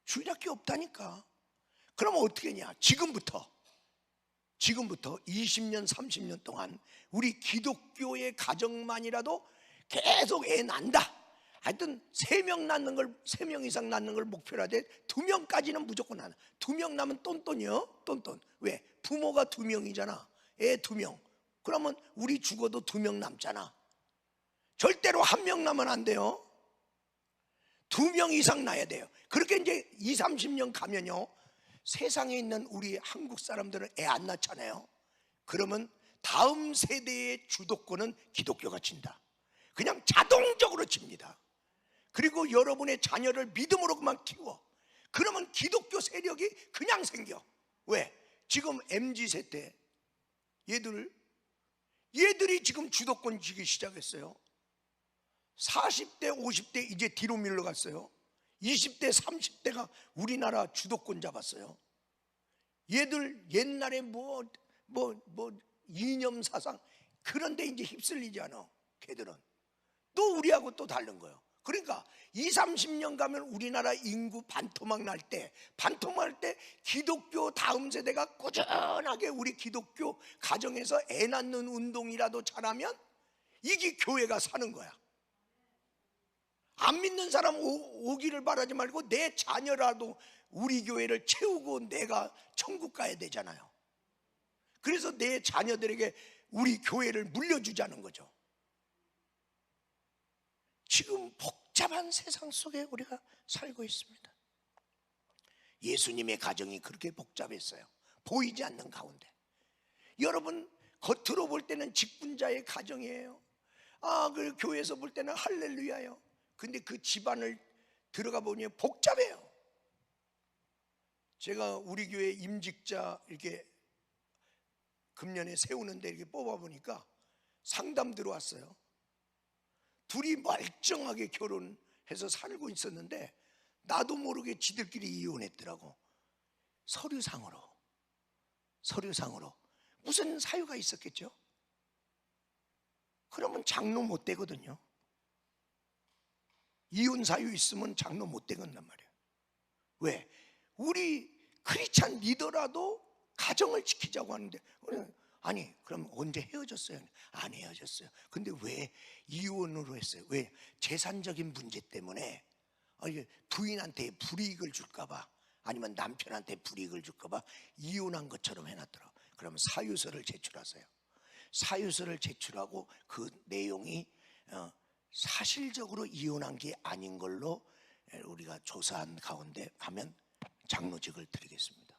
주일학교 없다니까. 그럼 어떻게 하냐? 지금부터 20년 30년 동안 우리 기독교의 가정만이라도 계속 애 낳는다. 하여튼 3명 이상 낳는 걸 목표로 하되 2명까지는 무조건 낳아. 2명 낳으면 똔똔이요. 똔똔. 왜? 부모가 2명이잖아. 애 2명. 그러면 우리 죽어도 2명 남잖아. 절대로 1명 나면 안 돼요. 2명 이상 나야 돼요. 그렇게 이제 20, 30년 가면요, 세상에 있는 우리 한국 사람들은 애 안 낳잖아요. 그러면 다음 세대의 주도권은 기독교가 진다. 그냥 자동적으로 칩니다. 그리고 여러분의 자녀를 믿음으로 그만 키워. 그러면 기독교 세력이 그냥 생겨. 왜? 지금 MZ세대 얘들이 지금 주도권 쥐기 시작했어요. 40대 50대 이제 뒤로 밀려갔어요. 20대 30대가 우리나라 주도권 잡았어요. 얘들 옛날에 뭐 이념 사상 그런데 이제 휩쓸리지 않아. 걔들은 또 우리하고 또 다른 거예요. 그러니까 20, 30년 가면 우리나라 인구 반토막 날 때 기독교 다음 세대가 꾸준하게 우리 기독교 가정에서 애 낳는 운동이라도 잘하면 이게 교회가 사는 거야. 안 믿는 사람 오기를 바라지 말고 내 자녀라도 우리 교회를 채우고 내가 천국 가야 되잖아요. 그래서 내 자녀들에게 우리 교회를 물려주자는 거죠. 지금 복잡한 세상 속에 우리가 살고 있습니다. 예수님의 가정이 그렇게 복잡했어요. 보이지 않는 가운데. 여러분 겉으로 볼 때는 직분자의 가정이에요. 그 교회에서 볼 때는 할렐루야예요. 근데 그 집안을 들어가 보니 복잡해요. 제가 우리 교회 임직자 이렇게 금년에 세우는데 이렇게 뽑아보니까 상담 들어왔어요. 둘이 멀쩡하게 결혼해서 살고 있었는데 나도 모르게 지들끼리 이혼했더라고. 서류상으로 무슨 사유가 있었겠죠? 그러면 장로 못 되거든요. 이혼 사유 있으면 장로 못 되겠단 말이에요. 왜? 우리 크리스찬 리더라도 가정을 지키자고 하는데, 아니 그럼 언제 헤어졌어요? 안 헤어졌어요. 근데 왜 이혼으로 했어요? 왜? 재산적인 문제 때문에 부인한테 불이익을 줄까 봐, 아니면 남편한테 불이익을 줄까 봐 이혼한 것처럼 해놨더라고요. 그러면 사유서를 제출하세요. 사유서를 제출하고 그 내용이 사실적으로 이혼한 게 아닌 걸로 우리가 조사한 가운데 하면 장로직을 드리겠습니다.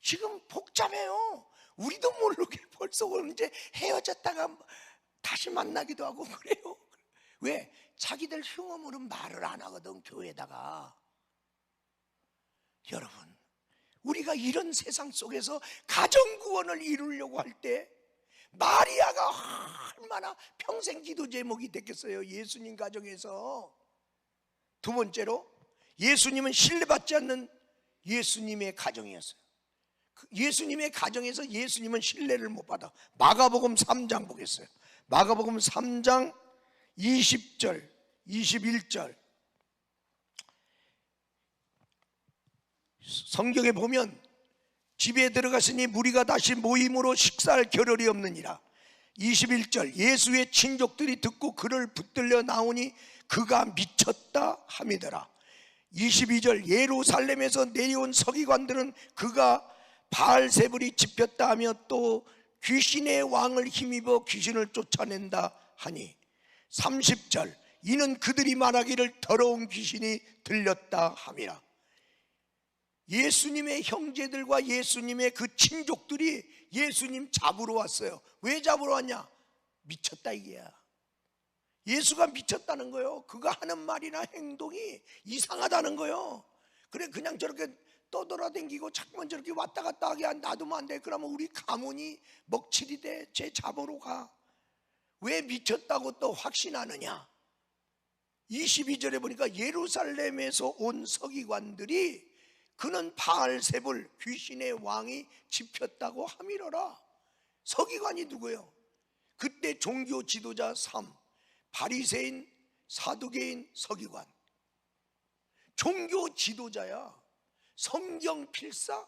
지금 복잡해요. 우리도 모르게 벌써 이제 헤어졌다가 다시 만나기도 하고 그래요. 왜? 자기들 흉음으로 말을 안 하거든, 교회에다가. 여러분, 우리가 이런 세상 속에서 가정구원을 이루려고 할 때 마리아가 얼마나 평생 기도 제목이 됐겠어요, 예수님 가정에서. 두 번째로, 예수님은 신뢰받지 않는 예수님의 가정이었어요. 예수님의 가정에서 예수님은 신뢰를 못 받아. 마가복음 3장 보겠어요. 마가복음 3장 20절 21절 성경에 보면, 집에 들어갔으니 무리가 다시 모임으로 식사할 겨를이 없느니라. 21절, 예수의 친족들이 듣고 그를 붙들려 나오니 그가 미쳤다 함이더라. 22절, 예루살렘에서 내려온 서기관들은 그가 바알세불이 집혔다 하며 또 귀신의 왕을 힘입어 귀신을 쫓아낸다 하니. 30절, 이는 그들이 말하기를 더러운 귀신이 들렸다 함이라. 예수님의 형제들과 예수님의 그 친족들이 예수님 잡으러 왔어요. 왜 잡으러 왔냐? 미쳤다 이게야. 예수가 미쳤다는 거예요. 그가 하는 말이나 행동이 이상하다는 거예요. 그래, 그냥 저렇게 떠돌아다니고 자꾸만 저렇게 왔다 갔다 하게 놔두면 안 돼. 그러면 우리 가문이 먹칠이 돼. 쟤 잡으러 가. 왜 미쳤다고 또 확신하느냐? 22절에 보니까 예루살렘에서 온 서기관들이 그는 바알세불 귀신의 왕이 집혔다고 함이러라. 서기관이 누구예요? 그때 종교 지도자 3, 바리새인, 사두개인, 서기관. 종교 지도자야. 성경 필사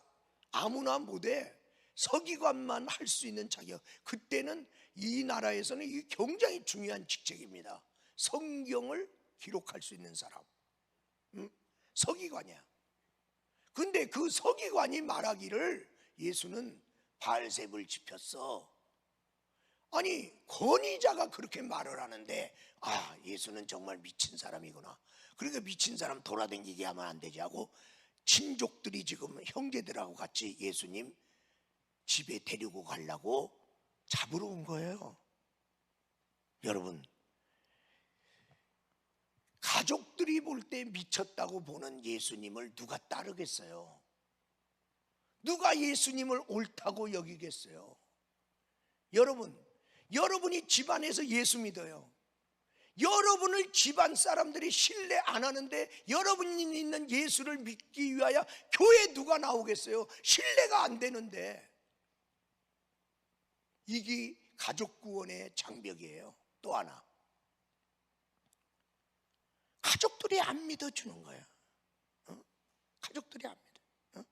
아무나 못해. 서기관만 할 수 있는 자격. 그때는 이 나라에서는 이게 굉장히 중요한 직책입니다. 성경을 기록할 수 있는 사람, 서기관이야. 근데 그 서기관이 말하기를 예수는 바알셉을 지폈어. 아니 권위자가 그렇게 말을 하는데 예수는 정말 미친 사람이구나. 그러니까 미친 사람 돌아다니게 하면 안 되지 하고 친족들이 지금 형제들하고 같이 예수님 집에 데리고 가려고 잡으러 온 거예요. 여러분, 가족들이 볼 때 미쳤다고 보는 예수님을 누가 따르겠어요? 누가 예수님을 옳다고 여기겠어요? 여러분이 집안에서 예수 믿어요. 여러분을 집안 사람들이 신뢰 안 하는데 여러분이 있는 예수를 믿기 위하여 교회에 누가 나오겠어요? 신뢰가 안 되는데. 이게 가족 구원의 장벽이에요. 또 하나, 가족들이 안 믿어주는 거예요. 가족들이 안 믿어요.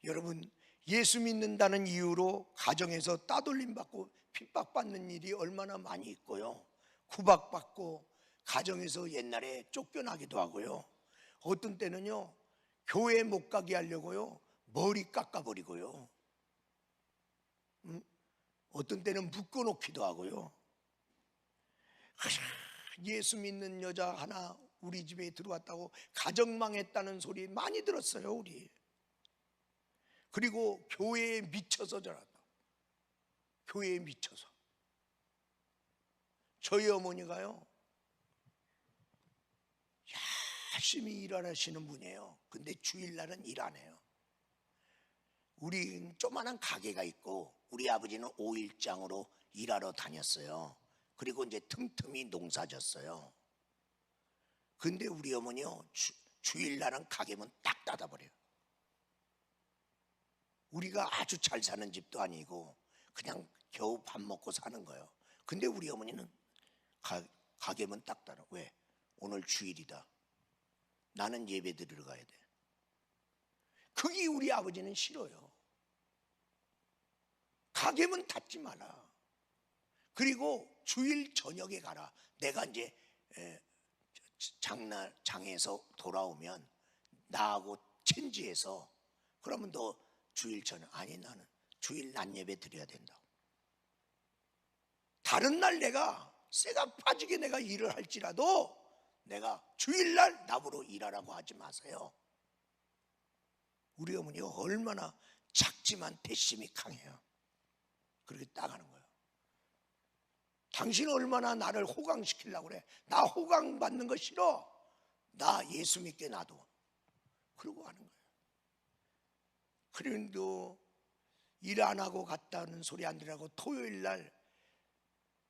여러분, 예수 믿는다는 이유로 가정에서 따돌림 받고 핍박받는 일이 얼마나 많이 있고요. 구박받고 가정에서 옛날에 쫓겨나기도 하고요. 어떤 때는요 교회 못 가게 하려고요 머리 깎아버리고요. 어떤 때는 묶어놓기도 하고요. 예수 믿는 여자 하나 우리 집에 들어왔다고 가정 망했다는 소리 많이 들었어요 우리. 그리고 교회에 미쳐서 저랬다. 교회에 미쳐서. 저희 어머니가요 열심히 일하시는 분이에요. 근데 주일날은 일 안 해요. 우리 조그마한 가게가 있고 우리 아버지는 5일장으로 일하러 다녔어요. 그리고 이제 틈틈이 농사졌어요. 근데 우리 어머니요 주일날은 가게문 딱 닫아버려요. 우리가 아주 잘 사는 집도 아니고 그냥 겨우 밥 먹고 사는 거예요. 근데 우리 어머니는 가게문 딱 닫아. 왜? 오늘 주일이다. 나는 예배 드리러 가야 돼. 그게 우리 아버지는 싫어요. 가게문 닫지 마라. 그리고 주일 저녁에 가라. 내가 이제 장에서 돌아오면 나하고 체인지해서 그러면 너 주일 저녁. 아니 나는 주일 낮 예배 드려야 된다. 다른 날 내가 쇠가 빠지게 내가 일을 할지라도 내가 주일날 나보러 일하라고 하지 마세요. 우리 어머니가 얼마나 작지만 대심이 강해요. 그렇게 딱 하는 거예요. 당신은 얼마나 나를 호강시키려고 그래. 나 호강받는 거 싫어. 나 예수 믿게 놔둬. 그러고 하는 거예요. 그런데도 일 안 하고 갔다는 소리 안 들으라고 토요일날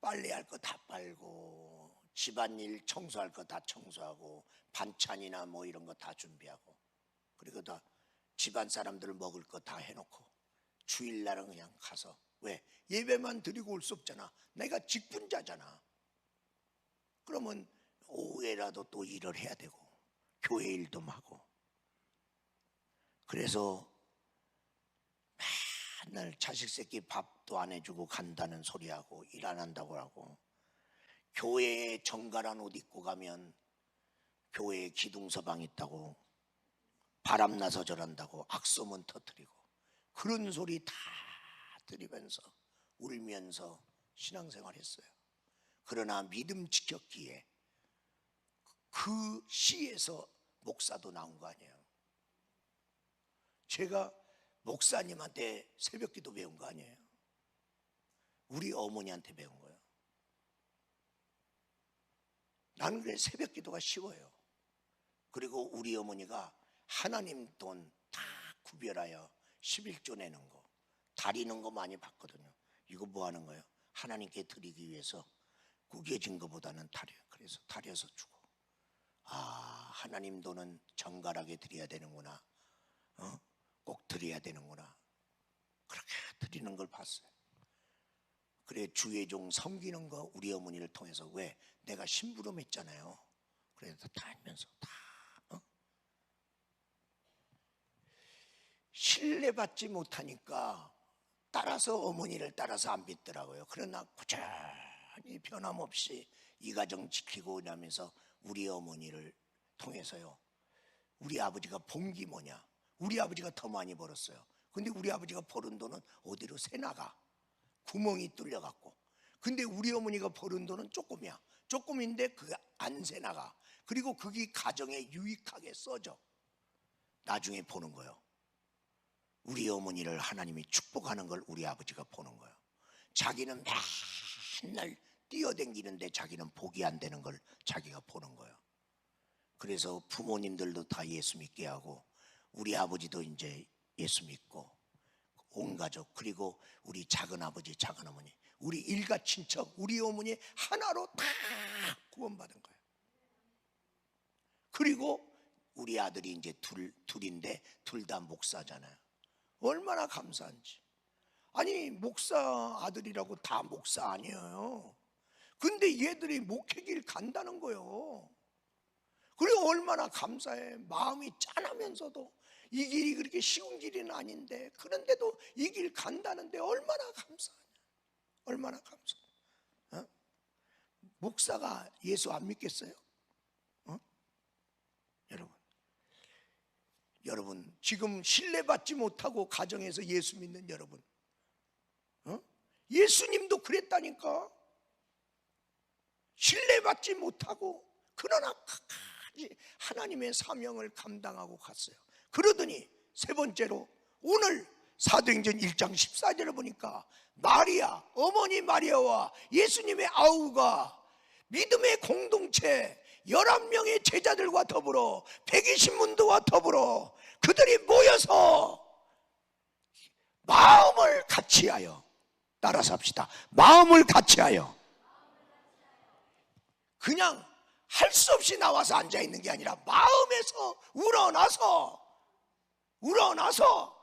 빨래할 거 다 빨고 집안일 청소할 거 다 청소하고 반찬이나 뭐 이런 거 다 준비하고 그리고 다 집안 사람들 먹을 거 다 해놓고 주일날은 그냥 가서. 왜? 예배만 드리고 올 수 없잖아. 내가 직분자잖아. 그러면 오후에라도 또 일을 해야 되고 교회 일도 하고. 그래서 맨날 자식 새끼 밥도 안 해주고 간다는 소리하고 일 안 한다고 하고 교회에 정갈한 옷 입고 가면 교회에 기둥서방 있다고 바람나서 저런다고 악소문 터뜨리고 그런 소리 다 들으면서 울면서 신앙생활 했어요. 그러나 믿음 지켰기에 그 시에서 목사도 나온 거 아니에요. 제가 목사님한테 새벽기도 배운 거 아니에요. 우리 어머니한테 배운 거예요. 나는 그래 새벽기도가 쉬워요. 그리고 우리 어머니가 하나님 돈 다 구별하여 11조 내는 거 다리는 거 많이 봤거든요. 이거 뭐 하는 거예요? 하나님께 드리기 위해서 구겨진 것보다는 다려. 그래서 다려서 주고. 하나님 돈은 정갈하게 드려야 되는구나. 꼭 드려야 되는구나. 그렇게 드리는 걸 봤어요. 그래 주의 종 섬기는 거 우리 어머니를 통해서. 왜? 내가 심부름 했잖아요. 그래서 다 하면서 다 신뢰받지 못하니까 따라서 어머니를 따라서 안 믿더라고요. 그러나 꾸준히 변함없이 이 가정 지키고 이러면서 우리 어머니를 통해서요. 우리 아버지가 본 게 뭐냐? 우리 아버지가 더 많이 벌었어요. 근데 우리 아버지가 버는 돈은 어디로 새나가? 구멍이 뚫려갖고. 근데 우리 어머니가 버는 돈은 조금이야. 조금인데 그게 안 새나가. 그리고 그게 가정에 유익하게 써져. 나중에 보는 거예요. 우리 어머니를 하나님이 축복하는 걸 우리 아버지가 보는 거예요. 자기는 맨날 뛰어댕기는데 자기는 복이 안 되는 걸 자기가 보는 거예요. 그래서 부모님들도 다 예수 믿게 하고 우리 아버지도 이제 예수 믿고 온 가족, 그리고 우리 작은 아버지, 작은 어머니, 우리 일가 친척, 우리 어머니 하나로 다 구원받은 거예요. 그리고 우리 아들이 이제 둘인데 둘 다 목사잖아요. 얼마나 감사한지. 아니, 목사 아들이라고 다 목사 아니에요. 근데 얘들이 목회길 간다는 거예요. 그리고 얼마나 감사해. 마음이 짠하면서도 이 길이 그렇게 쉬운 길은 아닌데, 그런데도 이 길 간다는데 얼마나 감사하냐. 얼마나 감사해. 목사가 예수 안 믿겠어요? 여러분 지금 신뢰받지 못하고 가정에서 예수 믿는 여러분, 예수님도 그랬다니까. 신뢰받지 못하고 그러나 끝까지 하나님의 사명을 감당하고 갔어요. 그러더니 세 번째로 오늘 사도행전 1장 14절을 보니까 마리아, 어머니 마리아와 예수님의 아우가 믿음의 공동체 11명의 제자들과 더불어 120문도와 더불어 그들이 모여서 마음을 같이하여, 따라서 합시다. 마음을 같이하여. 그냥 할 수 없이 나와서 앉아있는 게 아니라 마음에서 우러나서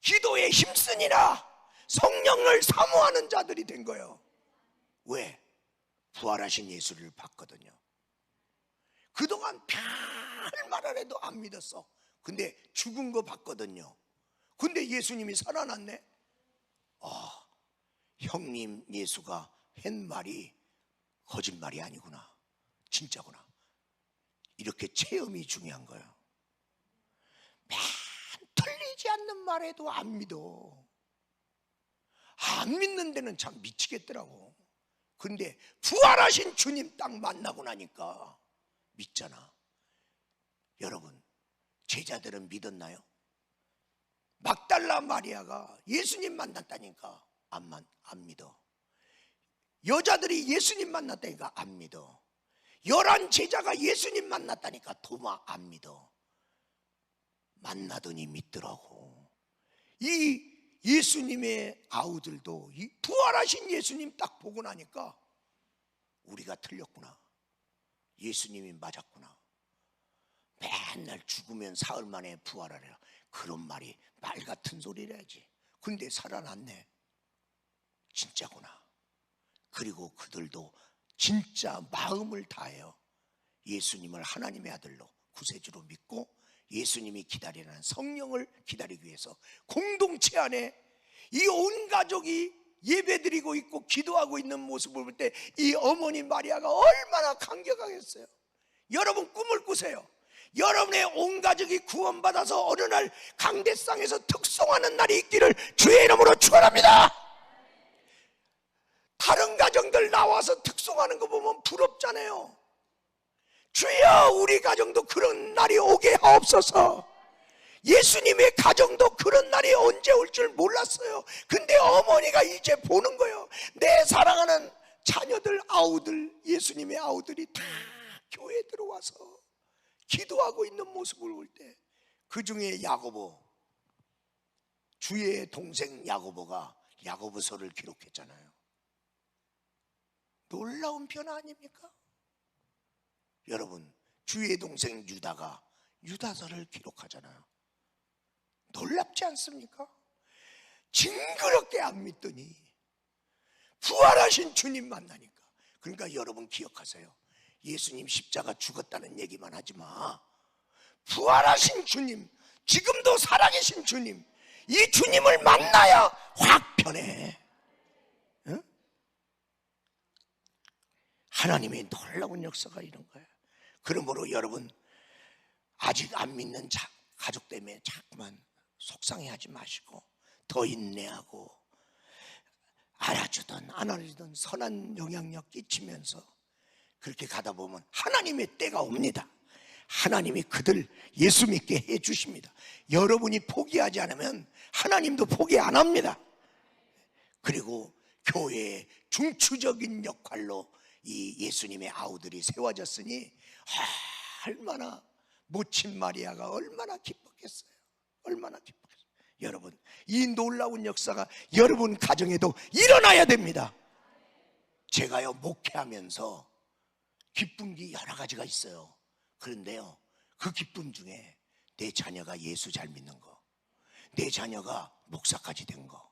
기도에 힘쓰니라 성령을 사모하는 자들이 된 거예요. 왜? 부활하신 예수를 봤거든요. 그동안 별말 안 해도 안 믿었어. 근데 죽은 거 봤거든요. 근데 예수님이 살아났네. 형님 예수가 한 말이 거짓말이 아니구나, 진짜구나. 이렇게 체험이 중요한 거예요. 맨 틀리지 않는 말에도 안 믿어. 안 믿는 데는 참 미치겠더라고. 근데 부활하신 주님 딱 만나고 나니까 믿잖아. 여러분, 제자들은 믿었나요? 막달라 마리아가 예수님 만났다니까 안 믿어. 여자들이 예수님 만났다니까 안 믿어. 11 제자가 예수님 만났다니까 도마 안 믿어. 만나더니 믿더라고. 이 예수님의 아우들도 이 부활하신 예수님 딱 보고 나니까 우리가 틀렸구나, 예수님이 맞았구나. 맨날 죽으면 사흘 만에 부활하라, 그런 말이 말 같은 소리라지. 근데 살아났네. 진짜구나. 그리고 그들도 진짜 마음을 다해요. 예수님을 하나님의 아들로 구세주로 믿고 예수님이 기다리는 성령을 기다리기 위해서 공동체 안에 이 온 가족이 예배드리고 있고 기도하고 있는 모습을 볼 때 이 어머니 마리아가 얼마나 감격하겠어요. 여러분 꿈을 꾸세요. 여러분의 온 가족이 구원받아서 어느 날 강대상에서 특송하는 날이 있기를 주의 이름으로 축원합니다. 다른 가정들 나와서 특송하는 거 보면 부럽잖아요. 주여, 우리 가정도 그런 날이 오게 하옵소서. 예수님의 가정도 그런 날이 언제 올 줄 몰랐어요. 근데 어머니가 이제 보는 거예요. 내 사랑하는 자녀들, 아우들, 예수님의 아우들이 다 교회에 들어와서 기도하고 있는 모습을 볼 때, 그 중에 야고보, 주의 동생 야고보가 야고보서를 기록했잖아요. 놀라운 변화 아닙니까? 여러분, 주의 동생 유다가 유다서를 기록하잖아요. 놀랍지 않습니까? 징그럽게 안 믿더니 부활하신 주님 만나니까. 그러니까 여러분 기억하세요. 예수님 십자가 죽었다는 얘기만 하지 마. 부활하신 주님, 지금도 살아계신 주님, 이 주님을 만나야 확 변해. 응? 하나님의 놀라운 역사가 이런 거예요. 그러므로 여러분, 아직 안 믿는 가족 때문에 자꾸만 속상해하지 마시고 더 인내하고 알아주든 안 알아주든 선한 영향력 끼치면서 그렇게 가다 보면 하나님의 때가 옵니다. 하나님이 그들 예수 믿게 해주십니다. 여러분이 포기하지 않으면 하나님도 포기 안 합니다. 그리고 교회의 중추적인 역할로 이 예수님의 아우들이 세워졌으니 얼마나 모친 마리아가 얼마나 기뻤겠어요. 얼마나 기뻤겠어요. 여러분, 이 놀라운 역사가 여러분 가정에도 일어나야 됩니다. 제가요 목회하면서 기쁜 게 여러 가지가 있어요. 그런데요, 그 기쁨 중에 내 자녀가 예수 잘 믿는 거, 내 자녀가 목사까지 된 거.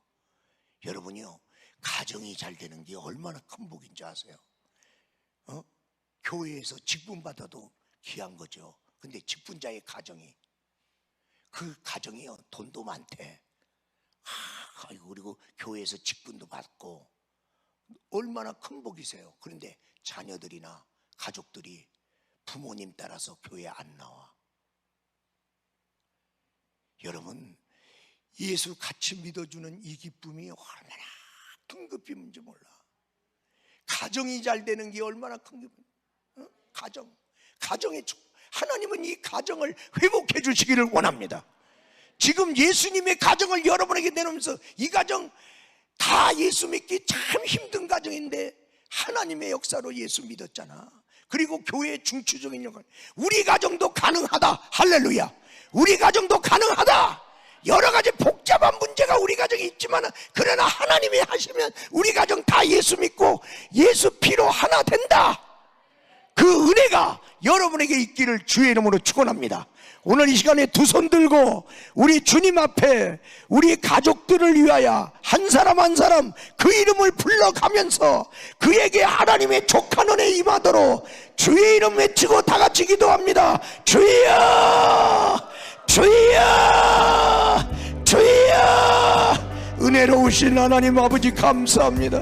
여러분이요, 가정이 잘 되는 게 얼마나 큰 복인지 아세요? 교회에서 직분 받아도 귀한 거죠. 근데 직분자의 가정이, 그 가정이요 돈도 많대. 그리고 교회에서 직분도 받고 얼마나 큰 복이세요. 그런데 자녀들이나 가족들이 부모님 따라서 교회 안 나와. 여러분, 예수 같이 믿어주는 이 기쁨이 얼마나 큰 기쁨인지 몰라. 가정이 잘 되는 게 얼마나 큰 기쁨. 가정의 하나님은 이 가정을 회복해 주시기를 원합니다. 지금 예수님의 가정을 여러분에게 내놓으면서 이 가정 다 예수 믿기 참 힘든 가정인데 하나님의 역사로 예수 믿었잖아. 그리고 교회의 중추적인 역할, 우리 가정도 가능하다. 할렐루야. 우리 가정도 가능하다. 여러 가지 복잡한 문제가 우리 가정에 있지만 그러나 하나님이 하시면 우리 가정 다 예수 믿고 예수 피로 하나 된다. 그 은혜가 여러분에게 있기를 주의 이름으로 축원합니다. 오늘 이 시간에 두 손 들고 우리 주님 앞에 우리 가족들을 위하여 한 사람 한 사람 그 이름을 불러가면서 그에게 하나님의 족한 은혜 임하도록 주의 이름 외치고 다 같이 기도합니다. 주여, 주여, 주여. 은혜로우신 하나님 아버지 감사합니다.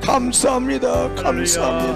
감사합니다. 감사합니다.